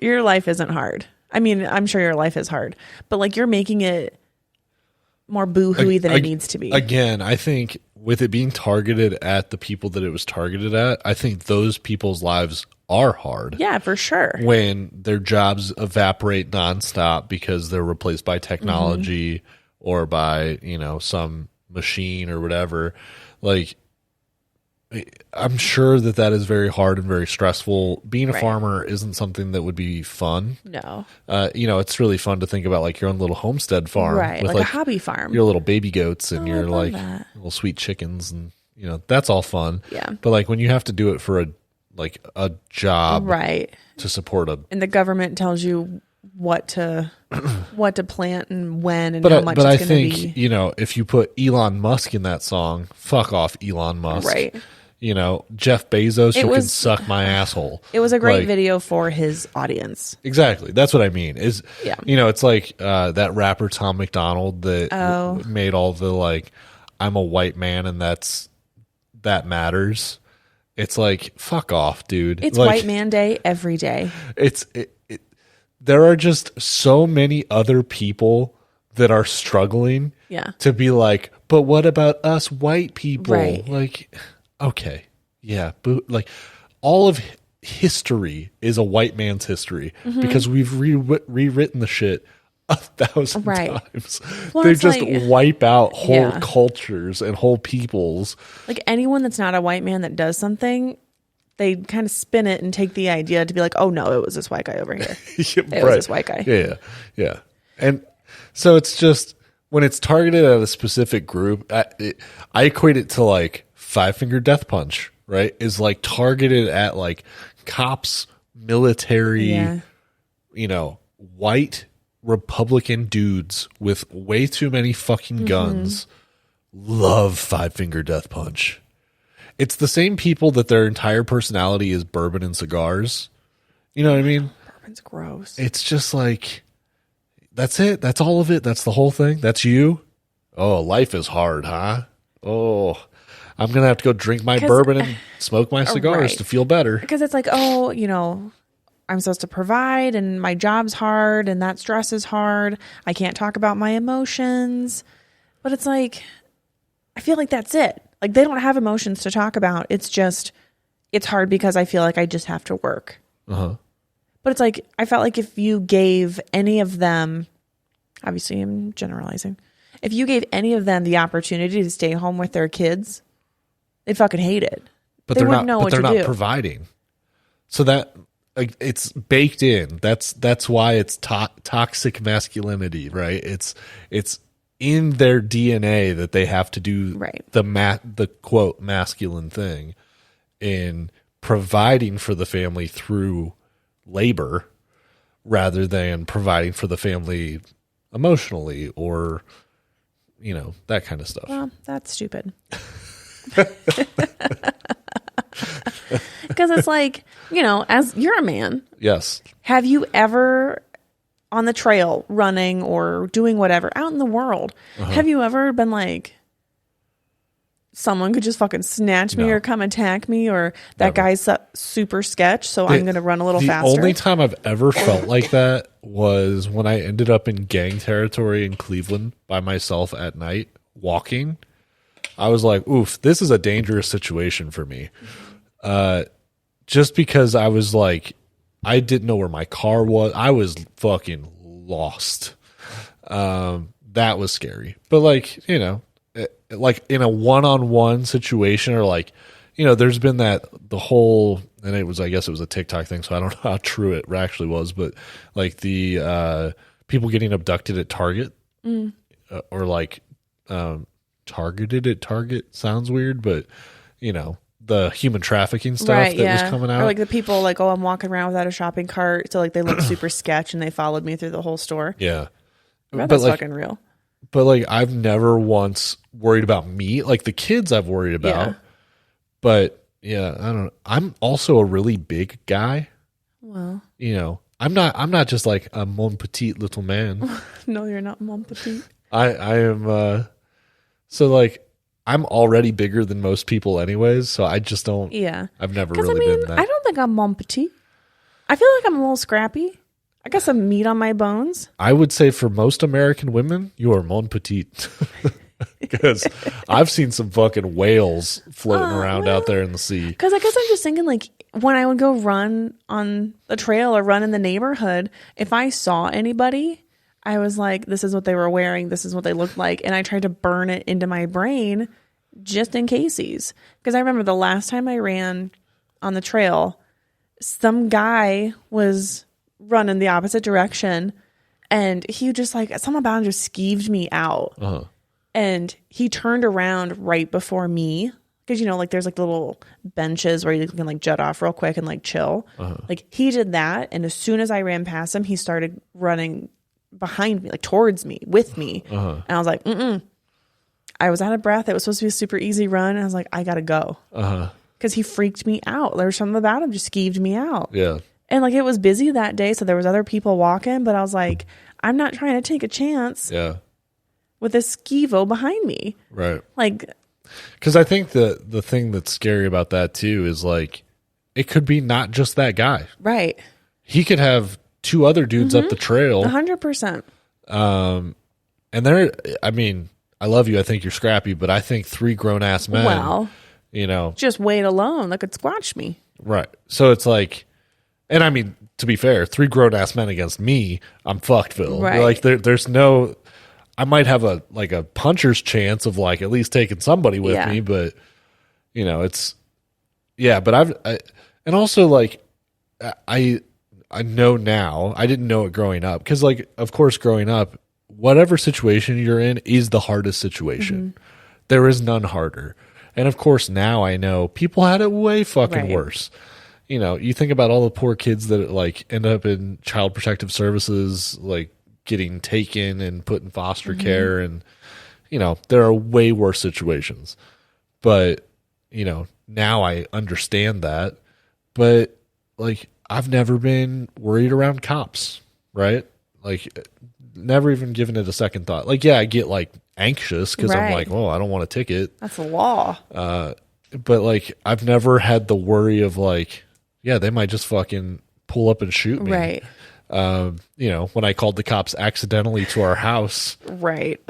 [SPEAKER 1] life isn't hard. I mean, I'm sure your life is hard, but like you're making it more boo-hooey than it needs to be.
[SPEAKER 2] Again, I think with it being targeted at the people that it was targeted at, I think those people's lives are hard.
[SPEAKER 1] Yeah, for sure.
[SPEAKER 2] When their jobs evaporate nonstop because they're replaced by technology or by, some machine or whatever. Like, I'm sure that is very hard and very stressful. Being a farmer isn't something that would be fun.
[SPEAKER 1] No.
[SPEAKER 2] It's really fun to think about like your own little homestead farm.
[SPEAKER 1] Right,
[SPEAKER 2] with
[SPEAKER 1] like a hobby farm.
[SPEAKER 2] Your little baby goats and your like
[SPEAKER 1] that.
[SPEAKER 2] little sweet chickens and that's all fun.
[SPEAKER 1] Yeah.
[SPEAKER 2] But like when you have to do it for a job to support
[SPEAKER 1] and the government tells you what to plant and when and how much
[SPEAKER 2] but
[SPEAKER 1] it's
[SPEAKER 2] I
[SPEAKER 1] going to
[SPEAKER 2] think,
[SPEAKER 1] be.
[SPEAKER 2] if you put Elon Musk in that song, fuck off Elon Musk.
[SPEAKER 1] Right.
[SPEAKER 2] Jeff Bezos, you can suck my asshole.
[SPEAKER 1] It was a great video for his audience.
[SPEAKER 2] Exactly. That's what I mean. It's like that rapper Tom McDonald that made all the like, I'm a white man and that matters. It's like, fuck off, dude.
[SPEAKER 1] It's
[SPEAKER 2] like,
[SPEAKER 1] White Man Day every day.
[SPEAKER 2] There are just so many other people that are struggling to be like, but what about us white people?
[SPEAKER 1] Right.
[SPEAKER 2] Like, okay, yeah, but like all of history is a white man's history because we've rewritten the shit 1,000 times.
[SPEAKER 1] Well,
[SPEAKER 2] they just
[SPEAKER 1] like,
[SPEAKER 2] wipe out whole cultures and whole peoples.
[SPEAKER 1] Like anyone that's not a white man that does something, they kind of spin it and take the idea to be like, oh no, it was this white guy over here. It was this white guy.
[SPEAKER 2] Yeah. And so it's just when it's targeted at a specific group, I equate it to like Five Finger Death Punch, right? Is like targeted at like cops, military, white Republican dudes with way too many fucking guns. Love Five Finger Death Punch. It's the same people that their entire personality is bourbon and cigars. You know what I mean?
[SPEAKER 1] Bourbon's gross.
[SPEAKER 2] It's just like, that's it. That's all of it. That's the whole thing. That's you. Oh, life is hard, huh? Oh, I'm going to have to go drink my bourbon and smoke my cigars to feel better.
[SPEAKER 1] Because it's like, oh, I'm supposed to provide and my job's hard and that stress is hard. I can't talk about my emotions. But it's like, I feel like that's it. Like they don't have emotions to talk about. It's just, it's hard because I feel like I just have to work. But it's like, I felt like if you gave any of them, obviously I'm generalizing, if you gave any of them the opportunity to stay home with their kids, they'd fucking hate it.
[SPEAKER 2] But they're not providing. So that it's baked in. That's why it's toxic masculinity, right? It's in their DNA that they have to do the quote masculine thing in providing for the family through labor rather than providing for the family emotionally or that kind of stuff.
[SPEAKER 1] Well, that's stupid. Because it's like, as you're a man.
[SPEAKER 2] Yes.
[SPEAKER 1] Have you ever on the trail running or doing whatever out in the world, have you ever been like, someone could just fucking snatch me or come attack me or that guy's super sketch, so I'm going to run a little faster?
[SPEAKER 2] The only time I've ever felt like that was when I ended up in gang territory in Cleveland by myself at night walking. I was like, oof, this is a dangerous situation for me. Just because I was like, I didn't know where my car was. I was fucking lost. That was scary. But like, like in a one-on-one situation or like, there's been the whole, and I guess it was a TikTok thing, so I don't know how true it actually was, but like the people getting abducted at Target or like targeted at Target sounds weird, but the human trafficking stuff was coming out.
[SPEAKER 1] Or like the people like, oh, I'm walking around without a shopping cart, so like they look super sketch and they followed me through the whole store.
[SPEAKER 2] Yeah.
[SPEAKER 1] That's like, fucking real.
[SPEAKER 2] But like I've never once worried about me. Like the kids I've worried about. Yeah. But yeah, I don't know. I'm also a really big guy.
[SPEAKER 1] Well.
[SPEAKER 2] I'm not just like a mon petit little man.
[SPEAKER 1] No, you're not mon petit.
[SPEAKER 2] I am so like I'm already bigger than most people anyways, so I just don't.
[SPEAKER 1] Yeah.
[SPEAKER 2] I've never really been that.
[SPEAKER 1] I don't think I'm mon petit. I feel like I'm a little scrappy. I got some meat on my bones.
[SPEAKER 2] I would say for most American women, you are mon petite. Because I've seen some fucking whales floating around out there in the sea.
[SPEAKER 1] Because I guess I'm just thinking, like, when I would go run on the trail or run in the neighborhood, if I saw anybody, I was like, this is what they were wearing, this is what they looked like. And I tried to burn it into my brain just in cases. Because I remember the last time I ran on the trail, some guy was running the opposite direction. And he just like, something about him just skeeved me out.
[SPEAKER 2] Uh-huh.
[SPEAKER 1] And he turned around right before me. Because, you know, like there's like little benches where you can like jet off real quick and like chill.
[SPEAKER 2] Uh-huh.
[SPEAKER 1] Like he did that. And as soon as I ran past him, he started running behind me, like towards me, with me.
[SPEAKER 2] Uh-huh.
[SPEAKER 1] And I was like, I was out of breath. It was supposed to be a super easy run. And I was like, I got to go. Because he freaked me out. There was something about him just skeeved me out.
[SPEAKER 2] Yeah.
[SPEAKER 1] And like it was busy that day. So there was other people walking. But I was like, I'm not trying to take a chance.
[SPEAKER 2] Yeah.
[SPEAKER 1] With a skeevo behind me.
[SPEAKER 2] Right.
[SPEAKER 1] Like,
[SPEAKER 2] because I think the thing that's scary about that too is like, it could be not just that guy.
[SPEAKER 1] Right.
[SPEAKER 2] He could have two other dudes up the trail.
[SPEAKER 1] 100%.
[SPEAKER 2] And they're, I mean, I love you. I think you're scrappy, but I think three grown ass men,
[SPEAKER 1] Well,
[SPEAKER 2] you know,
[SPEAKER 1] just weight alone that could squash me.
[SPEAKER 2] Right. So it's like, and I mean, to be fair, three grown ass men against me, I'm fucked, Phil.
[SPEAKER 1] Right.
[SPEAKER 2] Like there's no, I might have a puncher's chance of like at least taking somebody with me, but you know, it's, yeah, but and also like, I know now, I didn't know it growing up. Cause like, of course, growing up, whatever situation you're in is the hardest situation. There is none harder. And of course, now I know people had it way fucking worse. You know, you think about all the poor kids that like end up in child protective services, like getting taken and put in foster care. And, you know, there are way worse situations. But, you know, now I understand that. But like, I've never been worried around cops, right? Like, never even given it a second thought. Like, yeah, I get like anxious because I'm like, oh, I don't want a ticket.
[SPEAKER 1] That's the law.
[SPEAKER 2] But like, I've never had the worry of like, yeah, they might just fucking pull up and shoot me.
[SPEAKER 1] Right.
[SPEAKER 2] You know, when I called the cops accidentally to our house.
[SPEAKER 1] Right.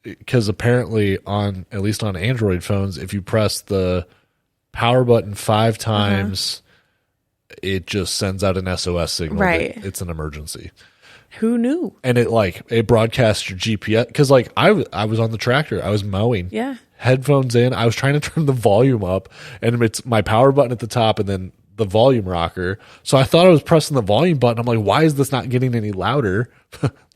[SPEAKER 2] Because apparently at least on Android phones, if you press the power button 5 times, it just sends out an SOS signal.
[SPEAKER 1] Right.
[SPEAKER 2] It's an emergency.
[SPEAKER 1] Who knew?
[SPEAKER 2] And it broadcasts your GPS. Because like I was on the tractor. I was mowing.
[SPEAKER 1] Yeah.
[SPEAKER 2] Headphones in. I was trying to turn the volume up. And it's my power button at the top and then the volume rocker. So I thought I was pressing the volume button. I'm like, why is this not getting any louder?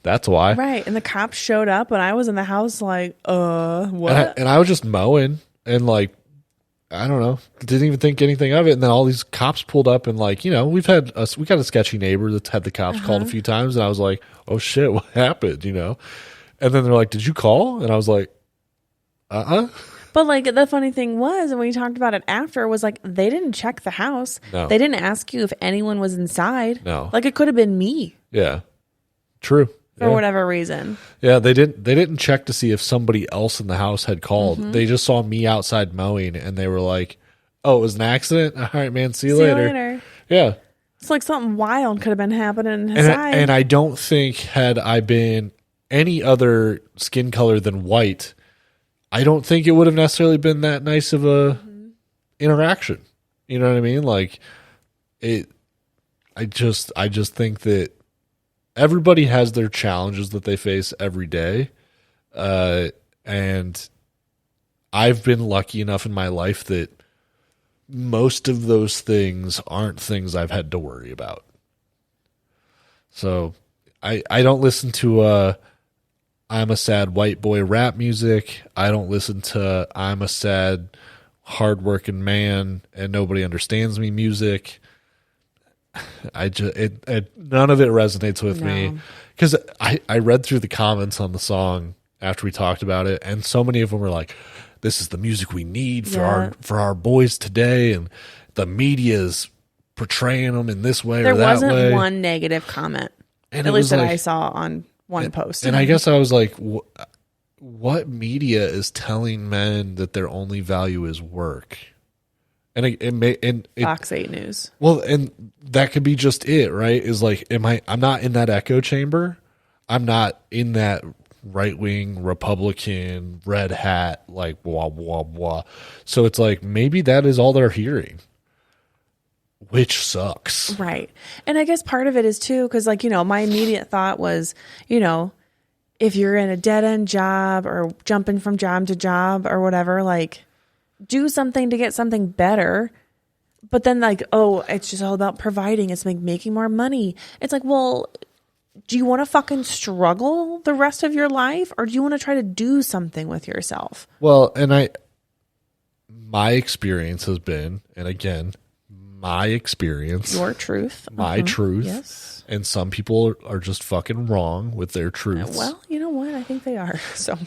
[SPEAKER 2] That's why.
[SPEAKER 1] Right. And the cops showed up and I was in the house like, what?
[SPEAKER 2] And I was just mowing and like, I don't know, didn't even think anything of it. And then all these cops pulled up and like, you know, we got a sketchy neighbor that's had the cops called a few times. And I was like, oh shit, what happened? You know? And then they're like, did you call? And I was like,
[SPEAKER 1] But like the funny thing was, and we talked about it after, was like they didn't check the house.
[SPEAKER 2] No.
[SPEAKER 1] They didn't ask you if anyone was inside.
[SPEAKER 2] No.
[SPEAKER 1] Like it could have been me.
[SPEAKER 2] Yeah. True.
[SPEAKER 1] For whatever reason.
[SPEAKER 2] Yeah, they didn't check to see if somebody else in the house had called. They just saw me outside mowing and they were like, oh, it was an accident? All right, man, see you later. Yeah.
[SPEAKER 1] It's like something wild could have been happening inside.
[SPEAKER 2] And I don't think had I been any other skin color than white, I don't think it would have necessarily been that nice of a interaction. You know what I mean? Like I just think that everybody has their challenges that they face every day. And I've been lucky enough in my life that most of those things aren't things I've had to worry about. So I don't listen to I'm a sad white boy rap music. I don't listen to I'm a sad hardworking man and nobody understands me music. None of it resonates with me because I read through the comments on the song after we talked about it, and so many of them were like, "This is the music we need for our boys today," and the media's portraying them in this way or that way.
[SPEAKER 1] There wasn't one negative comment,
[SPEAKER 2] and
[SPEAKER 1] at least that I saw on one post.
[SPEAKER 2] And I guess I was like, what media is telling men that their only value is work? And
[SPEAKER 1] Fox 8 News.
[SPEAKER 2] Well, and that could be just it, right? Is like, I'm not in that echo chamber. I'm not in that right-wing Republican red hat, like blah, blah, blah. So it's like, maybe that is all they're hearing, which sucks.
[SPEAKER 1] Right. And I guess part of it is too, because like, my immediate thought was, if you're in a dead-end job or jumping from job to job or whatever, like, do something to get something better. But then like, oh, it's just all about providing. It's like making more money. It's like, well, do you want to fucking struggle the rest of your life, or do you want to try to do something with yourself?
[SPEAKER 2] Well, and my experience has been, and again, my experience,
[SPEAKER 1] your truth,
[SPEAKER 2] my truth.
[SPEAKER 1] Yes.
[SPEAKER 2] And some people are just fucking wrong with their truths.
[SPEAKER 1] Well, you know what? I think they are. So,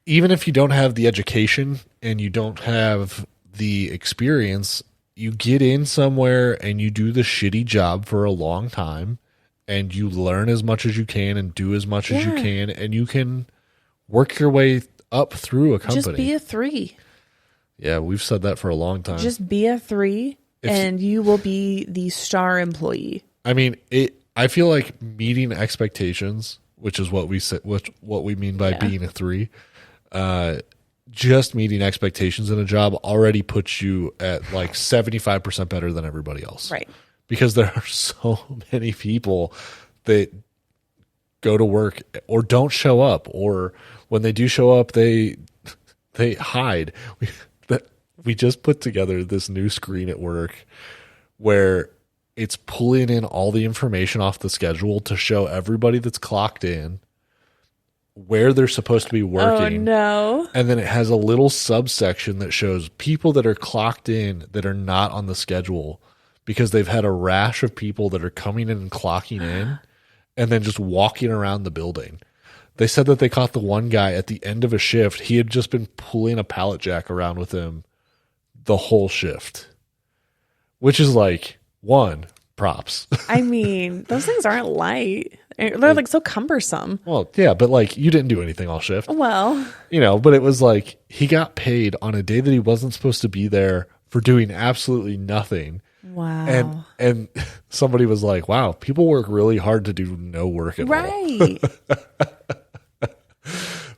[SPEAKER 2] even if you don't have the education and you don't have the experience, you get in somewhere and you do the shitty job for a long time and you learn as much as you can and do as much as you can, and you can work your way up through a company.
[SPEAKER 1] Just be a 3.
[SPEAKER 2] Yeah, we've said that for a long time.
[SPEAKER 1] Just be a 3 and you will be the star employee.
[SPEAKER 2] I mean, I feel like meeting expectations, which is what we say, what we mean by being a 3. Just meeting expectations in a job already puts you at like 75% better than everybody else.
[SPEAKER 1] Right.
[SPEAKER 2] Because there are so many people that go to work or don't show up, or when they do show up, they hide. We just put together this new screen at work where it's pulling in all the information off the schedule to show everybody that's clocked in where they're supposed to be working.
[SPEAKER 1] Oh, no.
[SPEAKER 2] And then it has a little subsection that shows people that are clocked in that are not on the schedule because they've had a rash of people that are coming in and clocking in and then just walking around the building. They said that they caught the one guy at the end of a shift. He had just been pulling a pallet jack around with him the whole shift, which is like, one, props.
[SPEAKER 1] I mean, those things aren't light. They're like so cumbersome.
[SPEAKER 2] Well, yeah, but like you didn't do anything all shift.
[SPEAKER 1] Well,
[SPEAKER 2] but it was like he got paid on a day that he wasn't supposed to be there for doing absolutely nothing.
[SPEAKER 1] Wow.
[SPEAKER 2] And somebody was like, wow, people work really hard to do no work at all.
[SPEAKER 1] Right.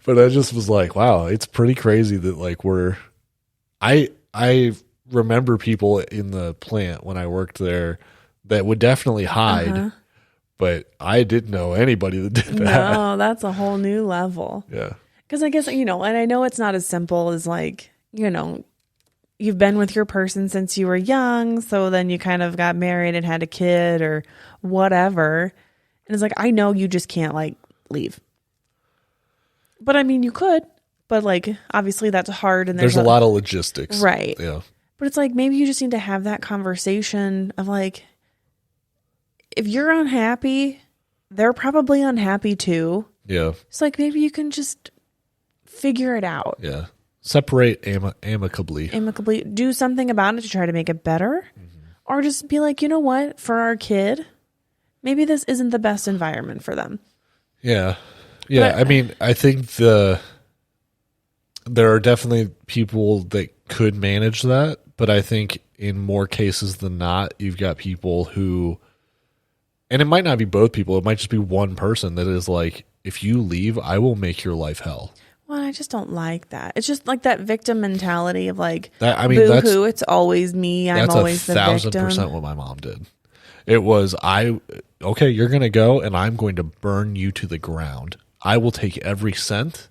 [SPEAKER 2] But I just was like, wow, it's pretty crazy that like I remember people in the plant when I worked there that would definitely hide, but I didn't know anybody that did that.
[SPEAKER 1] No, that's a whole new level.
[SPEAKER 2] Yeah.
[SPEAKER 1] Because I guess, and I know it's not as simple as like, you've been with your person since you were young, so then you kind of got married and had a kid or whatever. And it's like, I know you just can't like leave. But I mean, you could, but like, obviously that's hard. And
[SPEAKER 2] there's a lot of logistics.
[SPEAKER 1] Right.
[SPEAKER 2] Yeah.
[SPEAKER 1] But it's like, maybe you just need to have that conversation of like, if you're unhappy, they're probably unhappy too.
[SPEAKER 2] Yeah.
[SPEAKER 1] It's like, maybe you can just figure it out.
[SPEAKER 2] Yeah. Separate amicably.
[SPEAKER 1] Amicably. Do something about it to try to make it better. Mm-hmm. Or just be like, you know what? For our kid, maybe this isn't the best environment for them.
[SPEAKER 2] Yeah. Yeah. I mean, I think there are definitely people that could manage that. But I think in more cases than not, you've got people who, and it might not be both people. It might just be one person that is like, if you leave, I will make your life hell.
[SPEAKER 1] Well, I just don't like that. It's just like that victim mentality of like,
[SPEAKER 2] boo-hoo,
[SPEAKER 1] it's always me. I'm always the victim.
[SPEAKER 2] That's 1,000% what my mom did. It was, okay, you're going to go and I'm going to burn you to the ground. I will take every cent.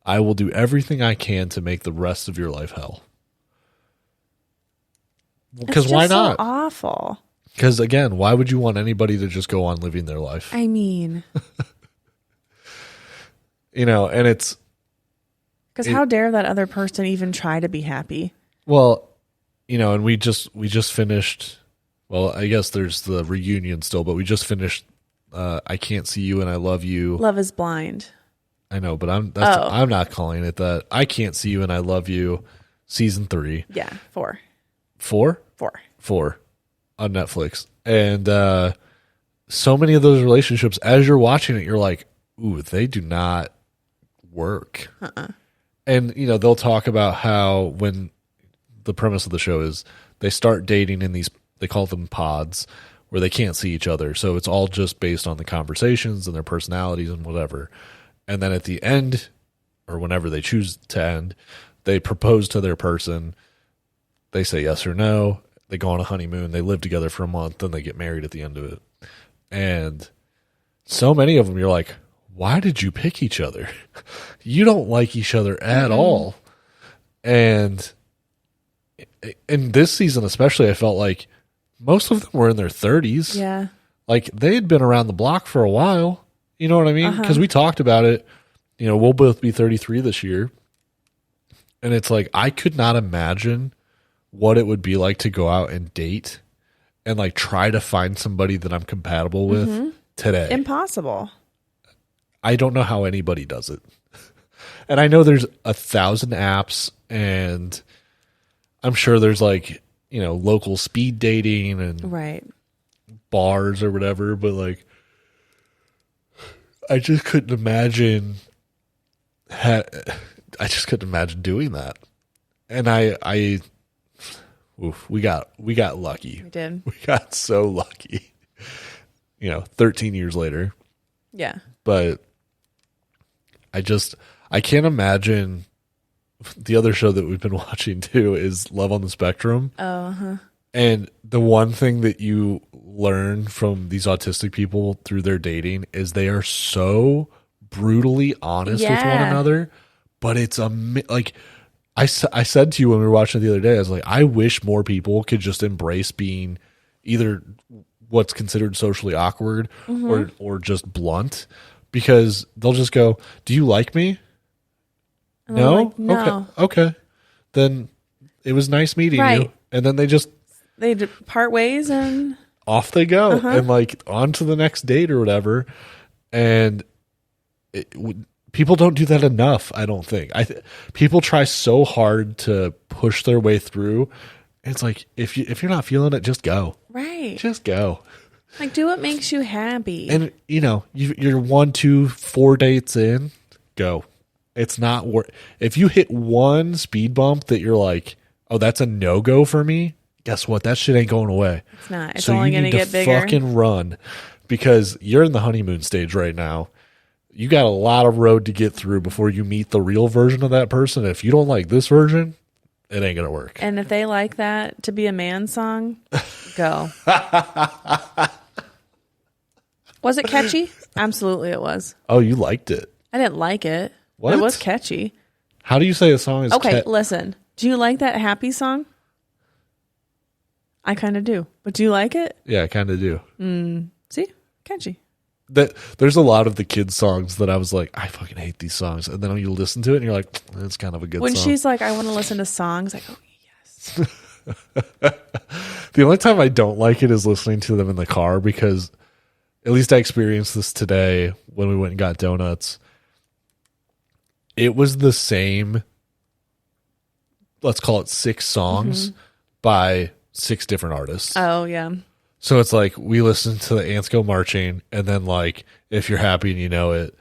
[SPEAKER 2] I will do everything I can to make the rest of your life hell. Because why not?
[SPEAKER 1] So awful.
[SPEAKER 2] Because again, why would you want anybody to just go on living their life?
[SPEAKER 1] I mean,
[SPEAKER 2] and it's
[SPEAKER 1] because how dare that other person even try to be happy?
[SPEAKER 2] Well, and we just finished. Well, I guess there's the reunion still, but we just finished. I Can't See You and I Love You.
[SPEAKER 1] Love is Blind.
[SPEAKER 2] I know, but I'm not calling it that. I Can't See You and I Love You, season 3.
[SPEAKER 1] Yeah, 4.
[SPEAKER 2] 4?
[SPEAKER 1] 4
[SPEAKER 2] on Netflix. And so many of those relationships, as you're watching it, you're like, ooh, they do not work. And, they'll talk about how when the premise of the show is they start dating in these, they call them pods, where they can't see each other. So it's all just based on the conversations and their personalities and whatever. And then at the end, or whenever they choose to end, they propose to their person. They say yes or no. They go on a honeymoon. They live together for a month. Then they get married at the end of it. And so many of them, you're like, why did you pick each other? You don't like each other at all. And in this season especially, I felt like most of them were in their 30s.
[SPEAKER 1] Yeah.
[SPEAKER 2] Like, they had been around the block for a while. You know what I mean? Because we talked about it. We'll both be 33 this year. And it's like, I could not imagine what it would be like to go out and date and, like, try to find somebody that I'm compatible with today.
[SPEAKER 1] Impossible.
[SPEAKER 2] I don't know how anybody does it. And I know there's 1,000 apps, and I'm sure there's, like, local speed dating and bars or whatever, but, like, I just couldn't imagine doing that. And we got lucky.
[SPEAKER 1] We did.
[SPEAKER 2] We got so lucky. 13 years later.
[SPEAKER 1] Yeah.
[SPEAKER 2] But I can't imagine. The other show that we've been watching too is Love on the Spectrum.
[SPEAKER 1] Oh,
[SPEAKER 2] And the one thing that you learn from these autistic people through their dating is they are so brutally honest with one another. But it's like I said to you when we were watching it the other day, I was like, I wish more people could just embrace being either what's considered socially awkward or just blunt, because they'll just go, "Do you like me?"
[SPEAKER 1] And
[SPEAKER 2] No?
[SPEAKER 1] like, no.
[SPEAKER 2] Okay. Then it was nice meeting you. And then
[SPEAKER 1] they part ways and
[SPEAKER 2] off they go and, like, on to the next date or whatever. And people don't do that enough, I don't think. People try so hard to push their way through. It's like, if you're not feeling it, just go.
[SPEAKER 1] Right.
[SPEAKER 2] Just go.
[SPEAKER 1] Like, do what makes you happy.
[SPEAKER 2] And, you're 1, 2, 4 dates in, go. It's not worth. If you hit one speed bump that you're like, oh, that's a no-go for me, guess what? That shit ain't going away.
[SPEAKER 1] It's not. It's only going to get bigger.
[SPEAKER 2] Fucking run, because you're in the honeymoon stage right now. You got a lot of road to get through before you meet the real version of that person. If you don't like this version, it ain't going to work.
[SPEAKER 1] And if they like that to be a man song, go. Was it catchy? Absolutely it was.
[SPEAKER 2] Oh, you liked it.
[SPEAKER 1] I didn't like it.
[SPEAKER 2] What?
[SPEAKER 1] But it was catchy.
[SPEAKER 2] How do you say a song is
[SPEAKER 1] okay, listen. Do you like that happy song? I kind of do. But do you like it?
[SPEAKER 2] Yeah, I kind of do.
[SPEAKER 1] See? Catchy.
[SPEAKER 2] There's a lot of the kids' songs that I was like, I fucking hate these songs. And then you listen to it and you're like, it's kind of a good
[SPEAKER 1] when
[SPEAKER 2] song.
[SPEAKER 1] When she's like, I want to listen to songs, I go, yes.
[SPEAKER 2] The only time I don't like it is listening to them in the car, because at least I experienced this today when we went and got donuts. It was the same, let's call it 6 songs by 6 different artists.
[SPEAKER 1] Oh, yeah.
[SPEAKER 2] So it's like, we listened to the Ants Go Marching, and then, like, If You're Happy and You Know It,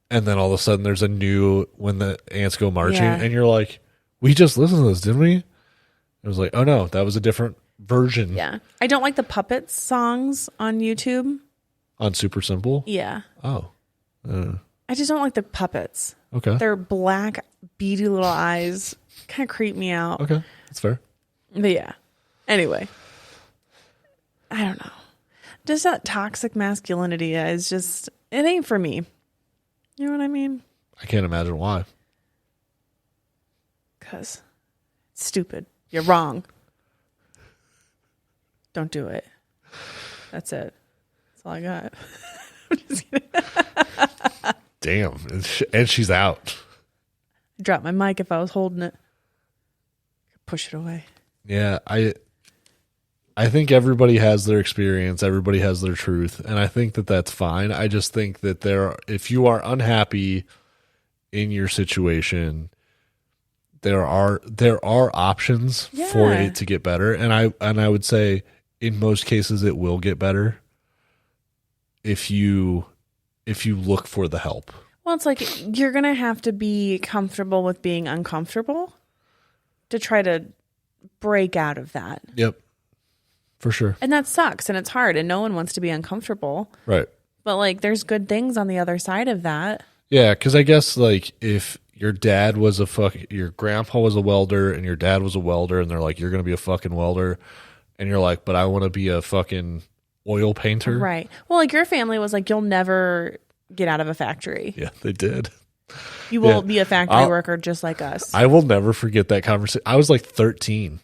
[SPEAKER 2] and then all of a sudden there's a new When the Ants Go Marching, and you're like, we just listened to this, didn't we? It was like, oh no, that was a different version.
[SPEAKER 1] Yeah. I don't like the Puppets songs on YouTube.
[SPEAKER 2] On Super Simple?
[SPEAKER 1] Yeah.
[SPEAKER 2] Oh.
[SPEAKER 1] I just don't like the puppets.
[SPEAKER 2] Okay.
[SPEAKER 1] Their black, beady little eyes kind of creep me out.
[SPEAKER 2] Okay. That's fair.
[SPEAKER 1] But yeah. Anyway. I don't know. Just that toxic masculinity is just, it ain't for me. You know what I mean?
[SPEAKER 2] I can't imagine why.
[SPEAKER 1] Because it's stupid. You're wrong. Don't do it. That's it. That's all I got. I'm just kidding.
[SPEAKER 2] Damn. And she's out.
[SPEAKER 1] I'd drop my mic if I was holding it. Push it away.
[SPEAKER 2] Yeah, I think everybody has their experience. Everybody has their truth. And I think that that's fine. I just think that if you are unhappy in your situation, there are options for it to get better. And I would say in most cases it will get better if you if you look for the help.
[SPEAKER 1] Well, it's like you're going to have to be comfortable with being uncomfortable to try to break out of that.
[SPEAKER 2] Yep. For sure.
[SPEAKER 1] And that sucks and it's hard and no one wants to be uncomfortable.
[SPEAKER 2] Right.
[SPEAKER 1] But like there's good things on the other side of that.
[SPEAKER 2] Yeah, because I guess like if your dad was your grandpa was a welder and your dad was a welder and they're like, you're going to be a fucking welder. And you're like, but I want to be a fucking oil painter.
[SPEAKER 1] Right. Well, like your family was like, you'll never get out of a factory.
[SPEAKER 2] Yeah, they did.
[SPEAKER 1] You will be a factory worker just like us.
[SPEAKER 2] I will never forget that conversation. I was like 13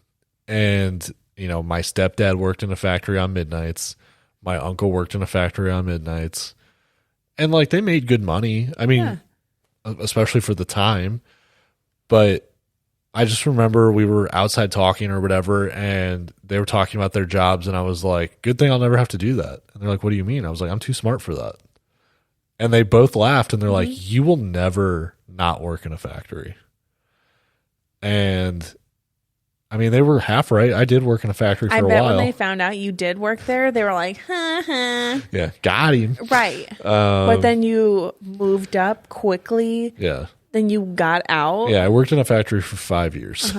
[SPEAKER 2] and, you know, my stepdad worked in a factory on midnights. My uncle worked in a factory on midnights. And like they made good money. I mean, especially for the time. But I just remember we were outside talking or whatever, and they were talking about their jobs, and I was like, good thing I'll never have to do that. And they're like, what do you mean? I was like, I'm too smart for that. And they both laughed, and they're like, you will never not work in a factory. And I mean, they were half right. I did work in a factory for a while. I bet
[SPEAKER 1] when they found out you did work there, they were like,
[SPEAKER 2] Yeah, got him.
[SPEAKER 1] Right. But then you moved up quickly.
[SPEAKER 2] Yeah.
[SPEAKER 1] Then you got out.
[SPEAKER 2] Yeah, I worked in a factory for 5 years.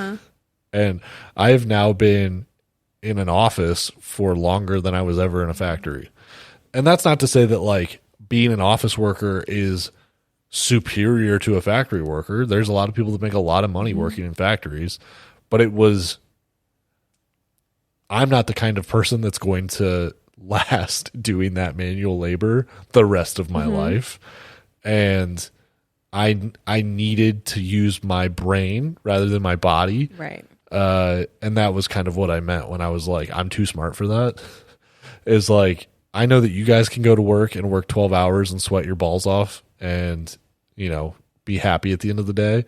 [SPEAKER 2] And I have now been in an office for longer than I was ever in a factory. And that's not to say that, like, being an office worker is superior to a factory worker. There's a lot of people that make a lot of money working in factories. But I'm not the kind of person that's going to last doing that manual labor the rest of my life. And I needed to use my brain rather than my body.
[SPEAKER 1] Right.
[SPEAKER 2] And that was kind of what I meant when I was like, I'm too smart for that. Is like, I know that you guys can go to work and work 12 hours and sweat your balls off and, you know, be happy at the end of the day.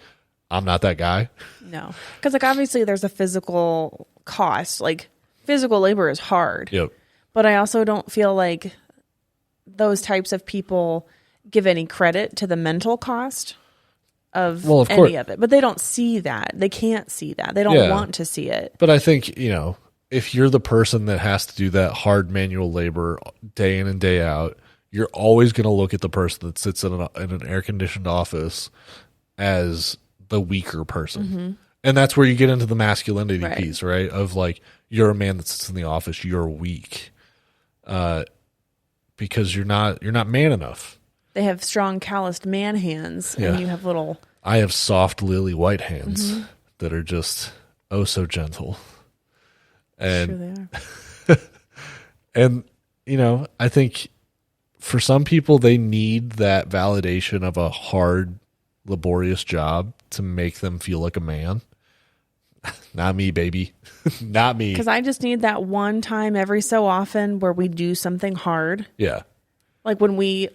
[SPEAKER 2] I'm not that guy.
[SPEAKER 1] No. Because, like, obviously there's a physical cost. Like, physical labor is hard.
[SPEAKER 2] Yep.
[SPEAKER 1] But I also don't feel like those types of people give any credit to the mental cost of any of it. But they don't see that. They can't see that. They don't want to see it.
[SPEAKER 2] But I think, you know, if you're the person that has to do that hard manual labor day in and day out, you're always going to look at the person that sits in an air-conditioned office as the weaker person. And that's where you get into the masculinity piece, right? Of like, you're a man that sits in the office, you're weak. Because you're not man enough.
[SPEAKER 1] They have strong calloused man hands and you have little...
[SPEAKER 2] I have soft lily white hands that are just so gentle. And
[SPEAKER 1] sure they are.
[SPEAKER 2] And you know, I think for some people they need that validation of a hard, laborious job to make them feel like a man. Not me, baby. Not me.
[SPEAKER 1] Because I just need that one time every so often where we do something hard.
[SPEAKER 2] Yeah.
[SPEAKER 1] Like when we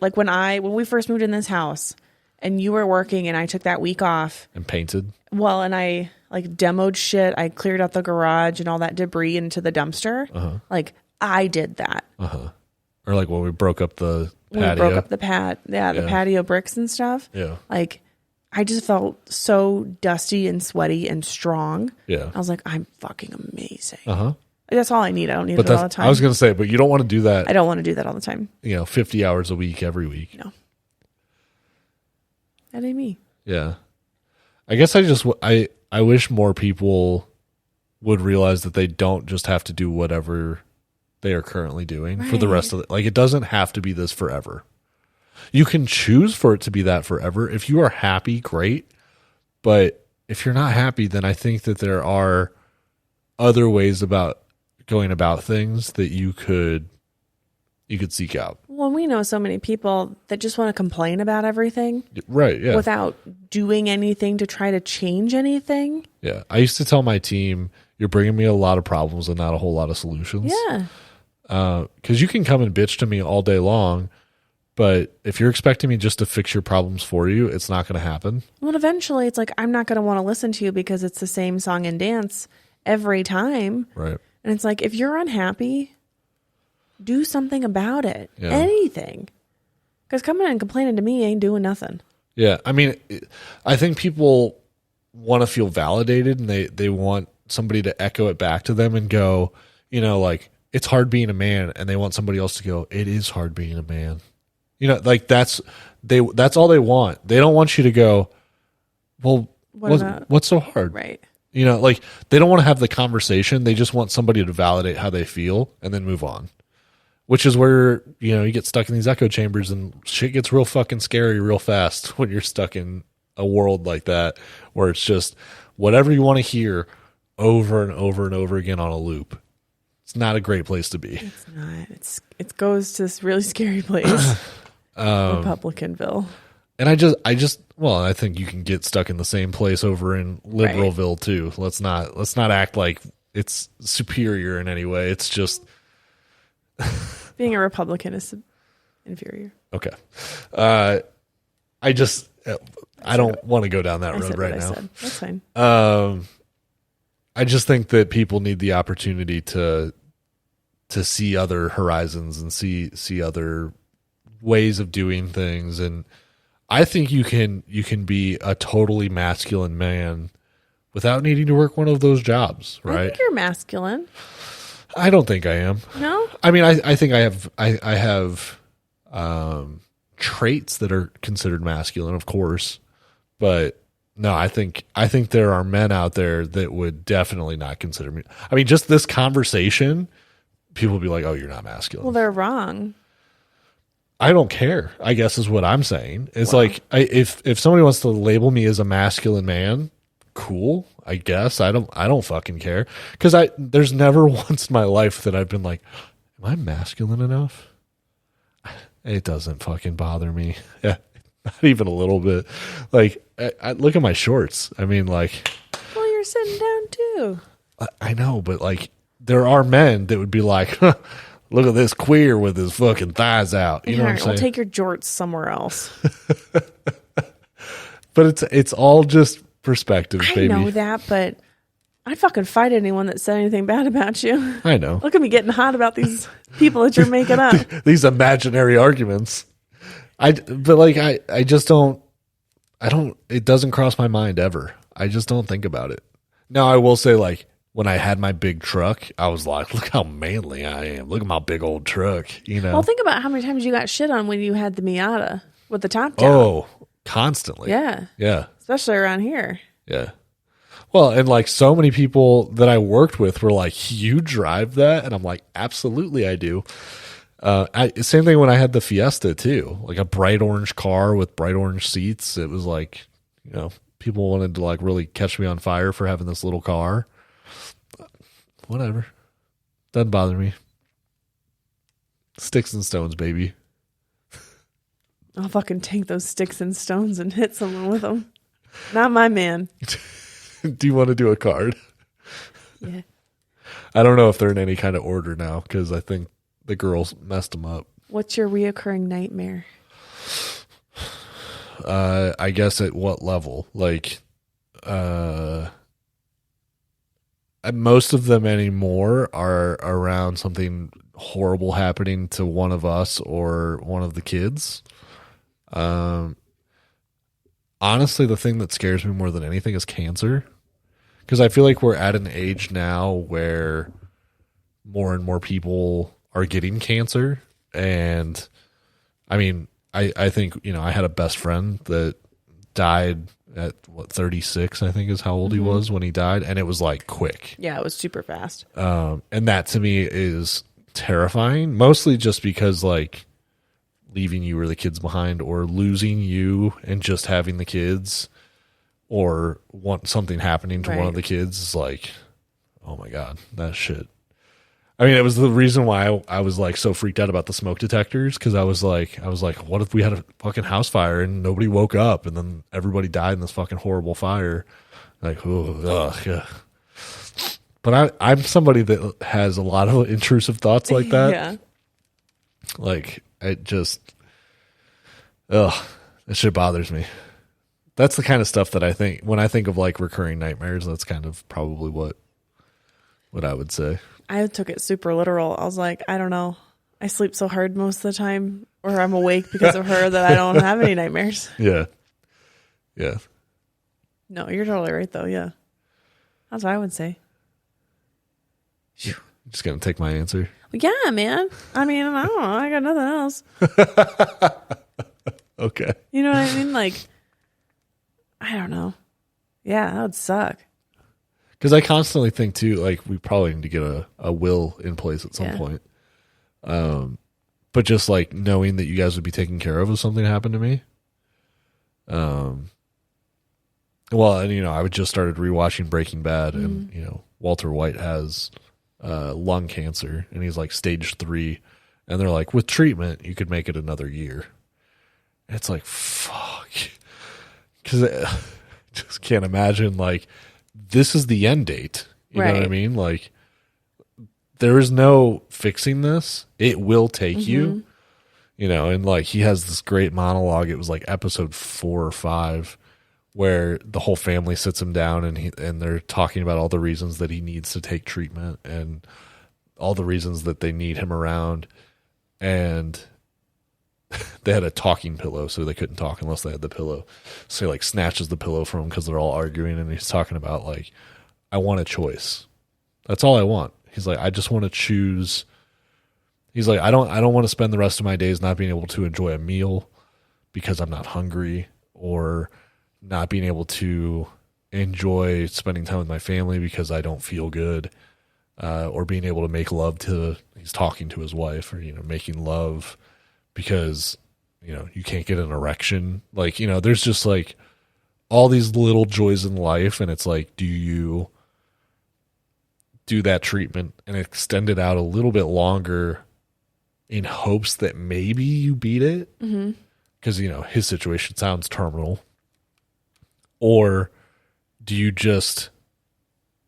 [SPEAKER 1] first moved in this house and you were working and I took that week off.
[SPEAKER 2] And painted.
[SPEAKER 1] Well, and I like demoed shit. I cleared out the garage and all that debris into the dumpster. Like I did that.
[SPEAKER 2] Or like when we broke up the patio.
[SPEAKER 1] We broke up the patio bricks and stuff.
[SPEAKER 2] Yeah.
[SPEAKER 1] Like I just felt so dusty and sweaty and strong.
[SPEAKER 2] Yeah.
[SPEAKER 1] I was like, I'm fucking amazing. That's all I need. I don't need it all the time.
[SPEAKER 2] I was going to say, but you don't want to do that.
[SPEAKER 1] I don't want to do that all the time.
[SPEAKER 2] 50 hours a week, every week.
[SPEAKER 1] No. That ain't me.
[SPEAKER 2] Yeah. I guess I wish more people would realize that they don't just have to do whatever they are currently doing for the rest of it. Like, it doesn't have to be this forever. You can choose for it to be that forever. If you are happy, great. But if you're not happy, then I think that there are other ways about going about things that you could seek out.
[SPEAKER 1] Well, we know so many people that just want to complain about everything.
[SPEAKER 2] Right, yeah.
[SPEAKER 1] Without doing anything to try to change anything.
[SPEAKER 2] Yeah. I used to tell my team, you're bringing me a lot of problems and not a whole lot of solutions.
[SPEAKER 1] Yeah.
[SPEAKER 2] Because you can come and bitch to me all day long, but if you're expecting me just to fix your problems for you, it's not going to happen.
[SPEAKER 1] Well, eventually it's like, I'm not going to want to listen to you because it's the same song and dance every time.
[SPEAKER 2] Right.
[SPEAKER 1] And it's like, if you're unhappy, do something about it.
[SPEAKER 2] Yeah.
[SPEAKER 1] Anything. Because coming in and complaining to me ain't doing nothing.
[SPEAKER 2] Yeah. I mean, I think people want to feel validated and they want somebody to echo it back to them and go, like, it's hard being a man. And they want somebody else to go, it is hard being a man. You know, like that's all they want. They don't want you to go, well, what's so hard?
[SPEAKER 1] Right.
[SPEAKER 2] You know, like they don't want to have the conversation. They just want somebody to validate how they feel and then move on. Which is where, you know, you get stuck in these echo chambers and shit gets real fucking scary real fast when you're stuck in a world like that where it's just whatever you want to hear over and over and over again on a loop. It's not a great place to be.
[SPEAKER 1] It's not. It goes to this really scary place. Republicanville.
[SPEAKER 2] And I think you can get stuck in the same place over in Liberalville too. Let's not act like it's superior in any way. It's just
[SPEAKER 1] being a Republican is inferior.
[SPEAKER 2] Okay. I don't want to go down that road right now.
[SPEAKER 1] That's fine.
[SPEAKER 2] I just think that people need the opportunity to see other horizons and see other ways of doing things. And I think you can be a totally masculine man without needing to work one of those jobs, right?
[SPEAKER 1] I think you're masculine.
[SPEAKER 2] I don't think I am.
[SPEAKER 1] No?
[SPEAKER 2] I mean, I think I have traits that are considered masculine, of course, but no, I think there are men out there that would definitely not consider me. I mean, just this conversation, people would be like, "Oh, you're not masculine."
[SPEAKER 1] Well, they're wrong.
[SPEAKER 2] I don't care, I guess is what I'm saying. It's like if somebody wants to label me as a masculine man, cool, I guess. I don't fucking care, because there's never once in my life that I've been like, am I masculine enough? It doesn't fucking bother me. Yeah, not even a little bit. Like, I look at my shorts. I mean, like,
[SPEAKER 1] well, you're sitting down too.
[SPEAKER 2] I know, but like, there are men that would be like, huh, look at this queer with his fucking thighs out. You know what I'm saying?
[SPEAKER 1] We'll take your jorts somewhere else.
[SPEAKER 2] But it's all just perspective, baby.
[SPEAKER 1] I know that, but I'd fucking fight anyone that said anything bad about you.
[SPEAKER 2] I know.
[SPEAKER 1] Look at me getting hot about these people that you're making up.
[SPEAKER 2] These imaginary arguments. I just don't, it doesn't cross my mind ever. I just don't think about it. Now, I will say, like, when I had my big truck, I was like, look how manly I am. Look at my big old truck, you know?
[SPEAKER 1] Well, think about how many times you got shit on when you had the Miata with the top down.
[SPEAKER 2] Oh, constantly.
[SPEAKER 1] Yeah.
[SPEAKER 2] Yeah.
[SPEAKER 1] Especially around here.
[SPEAKER 2] Yeah. Well, and like so many people that I worked with were like, you drive that? And I'm like, absolutely I do. Same thing when I had the Fiesta too, like a bright orange car with bright orange seats. It was like, you know, people wanted to like really catch me on fire for having this little car. Whatever. Doesn't bother me. Sticks and stones, baby.
[SPEAKER 1] I'll fucking take those sticks and stones and hit someone with them. Not my man.
[SPEAKER 2] Do you want to do a card?
[SPEAKER 1] Yeah.
[SPEAKER 2] I don't know if they're in any kind of order now, because I think the girls messed them up.
[SPEAKER 1] What's your reoccurring nightmare?
[SPEAKER 2] I guess at what level? Like, most of them anymore are around something horrible happening to one of us or one of the kids. Honestly, the thing that scares me more than anything is cancer, because I feel like we're at an age now where more and more people are getting cancer. And I mean, I think, you know, I had a best friend that died at 36, I think is how old he was when he died. And it was like quick.
[SPEAKER 1] Yeah, it was super fast.
[SPEAKER 2] And that to me is terrifying, mostly just because like leaving you or the kids behind, or losing you and just having the kids, or something happening to one of the kids is like, oh my God, that shit. I mean, it was the reason why I was like so freaked out about the smoke detectors, because I was like, what if we had a fucking house fire and nobody woke up and then everybody died in this fucking horrible fire? Like, yeah. But I'm somebody that has a lot of intrusive thoughts like that.
[SPEAKER 1] Yeah.
[SPEAKER 2] Like, it just, that shit bothers me. That's the kind of stuff that I think, when I think of like recurring nightmares, that's kind of probably what I would say.
[SPEAKER 1] I took it super literal. I was like, I don't know. I sleep so hard most of the time, or I'm awake because of her, that I don't have any nightmares.
[SPEAKER 2] Yeah. Yeah.
[SPEAKER 1] No, you're totally right though. Yeah. That's what I would say.
[SPEAKER 2] Just gonna take my answer.
[SPEAKER 1] Yeah, man. I mean, I don't know. I got nothing else.
[SPEAKER 2] Okay.
[SPEAKER 1] You know what I mean? Like, I don't know. Yeah, that would suck.
[SPEAKER 2] Because I constantly think too, like we probably need to get a will in place at some point. But just like knowing that you guys would be taken care of if something happened to me. Well, and I would just started rewatching Breaking Bad, and Walter White has lung cancer, and he's like stage 3, and they're like, with treatment, you could make it another year. And it's like, fuck, because I just can't imagine like this is the end date. You know what I mean? Like, there is no fixing this. It will take you. And like he has this great monologue. It was like episode 4 or 5. Where the whole family sits him down and they're talking about all the reasons that he needs to take treatment and all the reasons that they need him around. And they had a talking pillow, so they couldn't talk unless they had the pillow. So he like snatches the pillow from him because they're all arguing, and he's talking about like, I want a choice. That's all I want. He's like, I just want to choose. He's like, I don't want to spend the rest of my days not being able to enjoy a meal because I'm not hungry, or not being able to enjoy spending time with my family because I don't feel good, or being able to make love he's talking to his wife, or, making love because, you can't get an erection. Like, there's just like all these little joys in life. And it's like, do you do that treatment and extend it out a little bit longer in hopes that maybe you beat it? Because, his situation sounds terminal. Or do you just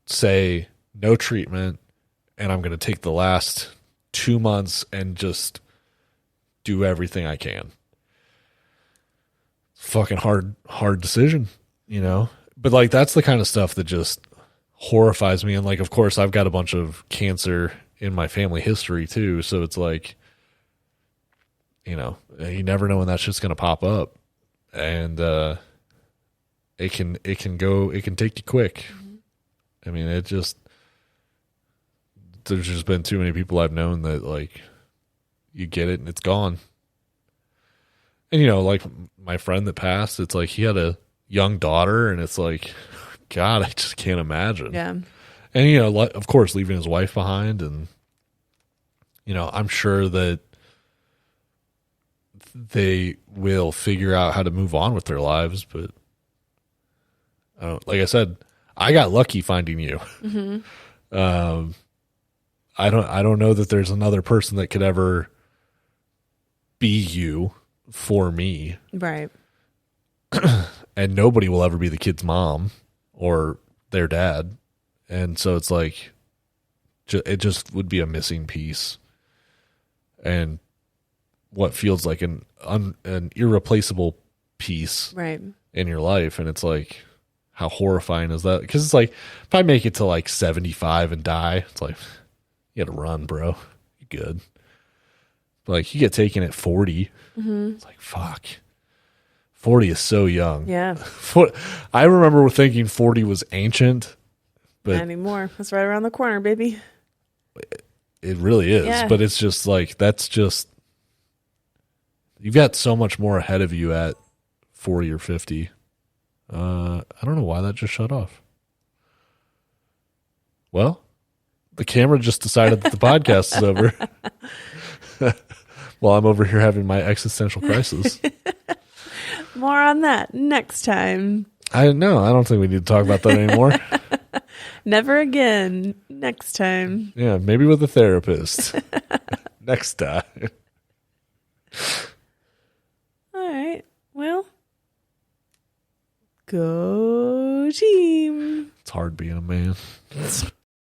[SPEAKER 2] say no treatment and I'm going to take the last 2 months and just do everything I can? Fucking hard decision, But like that's the kind of stuff that just horrifies me. And like, of course, I've got a bunch of cancer in my family history too. So it's like, you never know when that shit's going to pop up. And, it can take you quick. I mean, there's just been too many people I've known that like you get it and it's gone. And like my friend that passed, it's like he had a young daughter, and it's like, God, I just can't imagine.
[SPEAKER 1] Yeah.
[SPEAKER 2] And of course, leaving his wife behind, and I'm sure that they will figure out how to move on with their lives, but like I said, I got lucky finding you. I don't know that there's another person that could ever be you for me.
[SPEAKER 1] Right.
[SPEAKER 2] And nobody will ever be the kid's mom or their dad. And so it's like, it just would be a missing piece. And what feels like an irreplaceable piece in your life. And it's like, how horrifying is that? Because it's like, if I make it to like 75 and die, it's like, you gotta run, bro. You're good. But like, you get taken at 40. It's like, fuck. 40 is so young.
[SPEAKER 1] Yeah.
[SPEAKER 2] I remember thinking 40 was ancient. But
[SPEAKER 1] not anymore. That's right around the corner, baby.
[SPEAKER 2] It really is. Yeah. But it's just like, you've got so much more ahead of you at 40 or 50. I don't know why that just shut off. Well, the camera just decided that the podcast is over. Well, I'm over here having my existential crisis.
[SPEAKER 1] More on that next time.
[SPEAKER 2] I don't think we need to talk about that anymore.
[SPEAKER 1] Never again. Next time.
[SPEAKER 2] Yeah, maybe with a therapist. Next time.
[SPEAKER 1] All right. Well, go team.
[SPEAKER 2] It's hard being a man.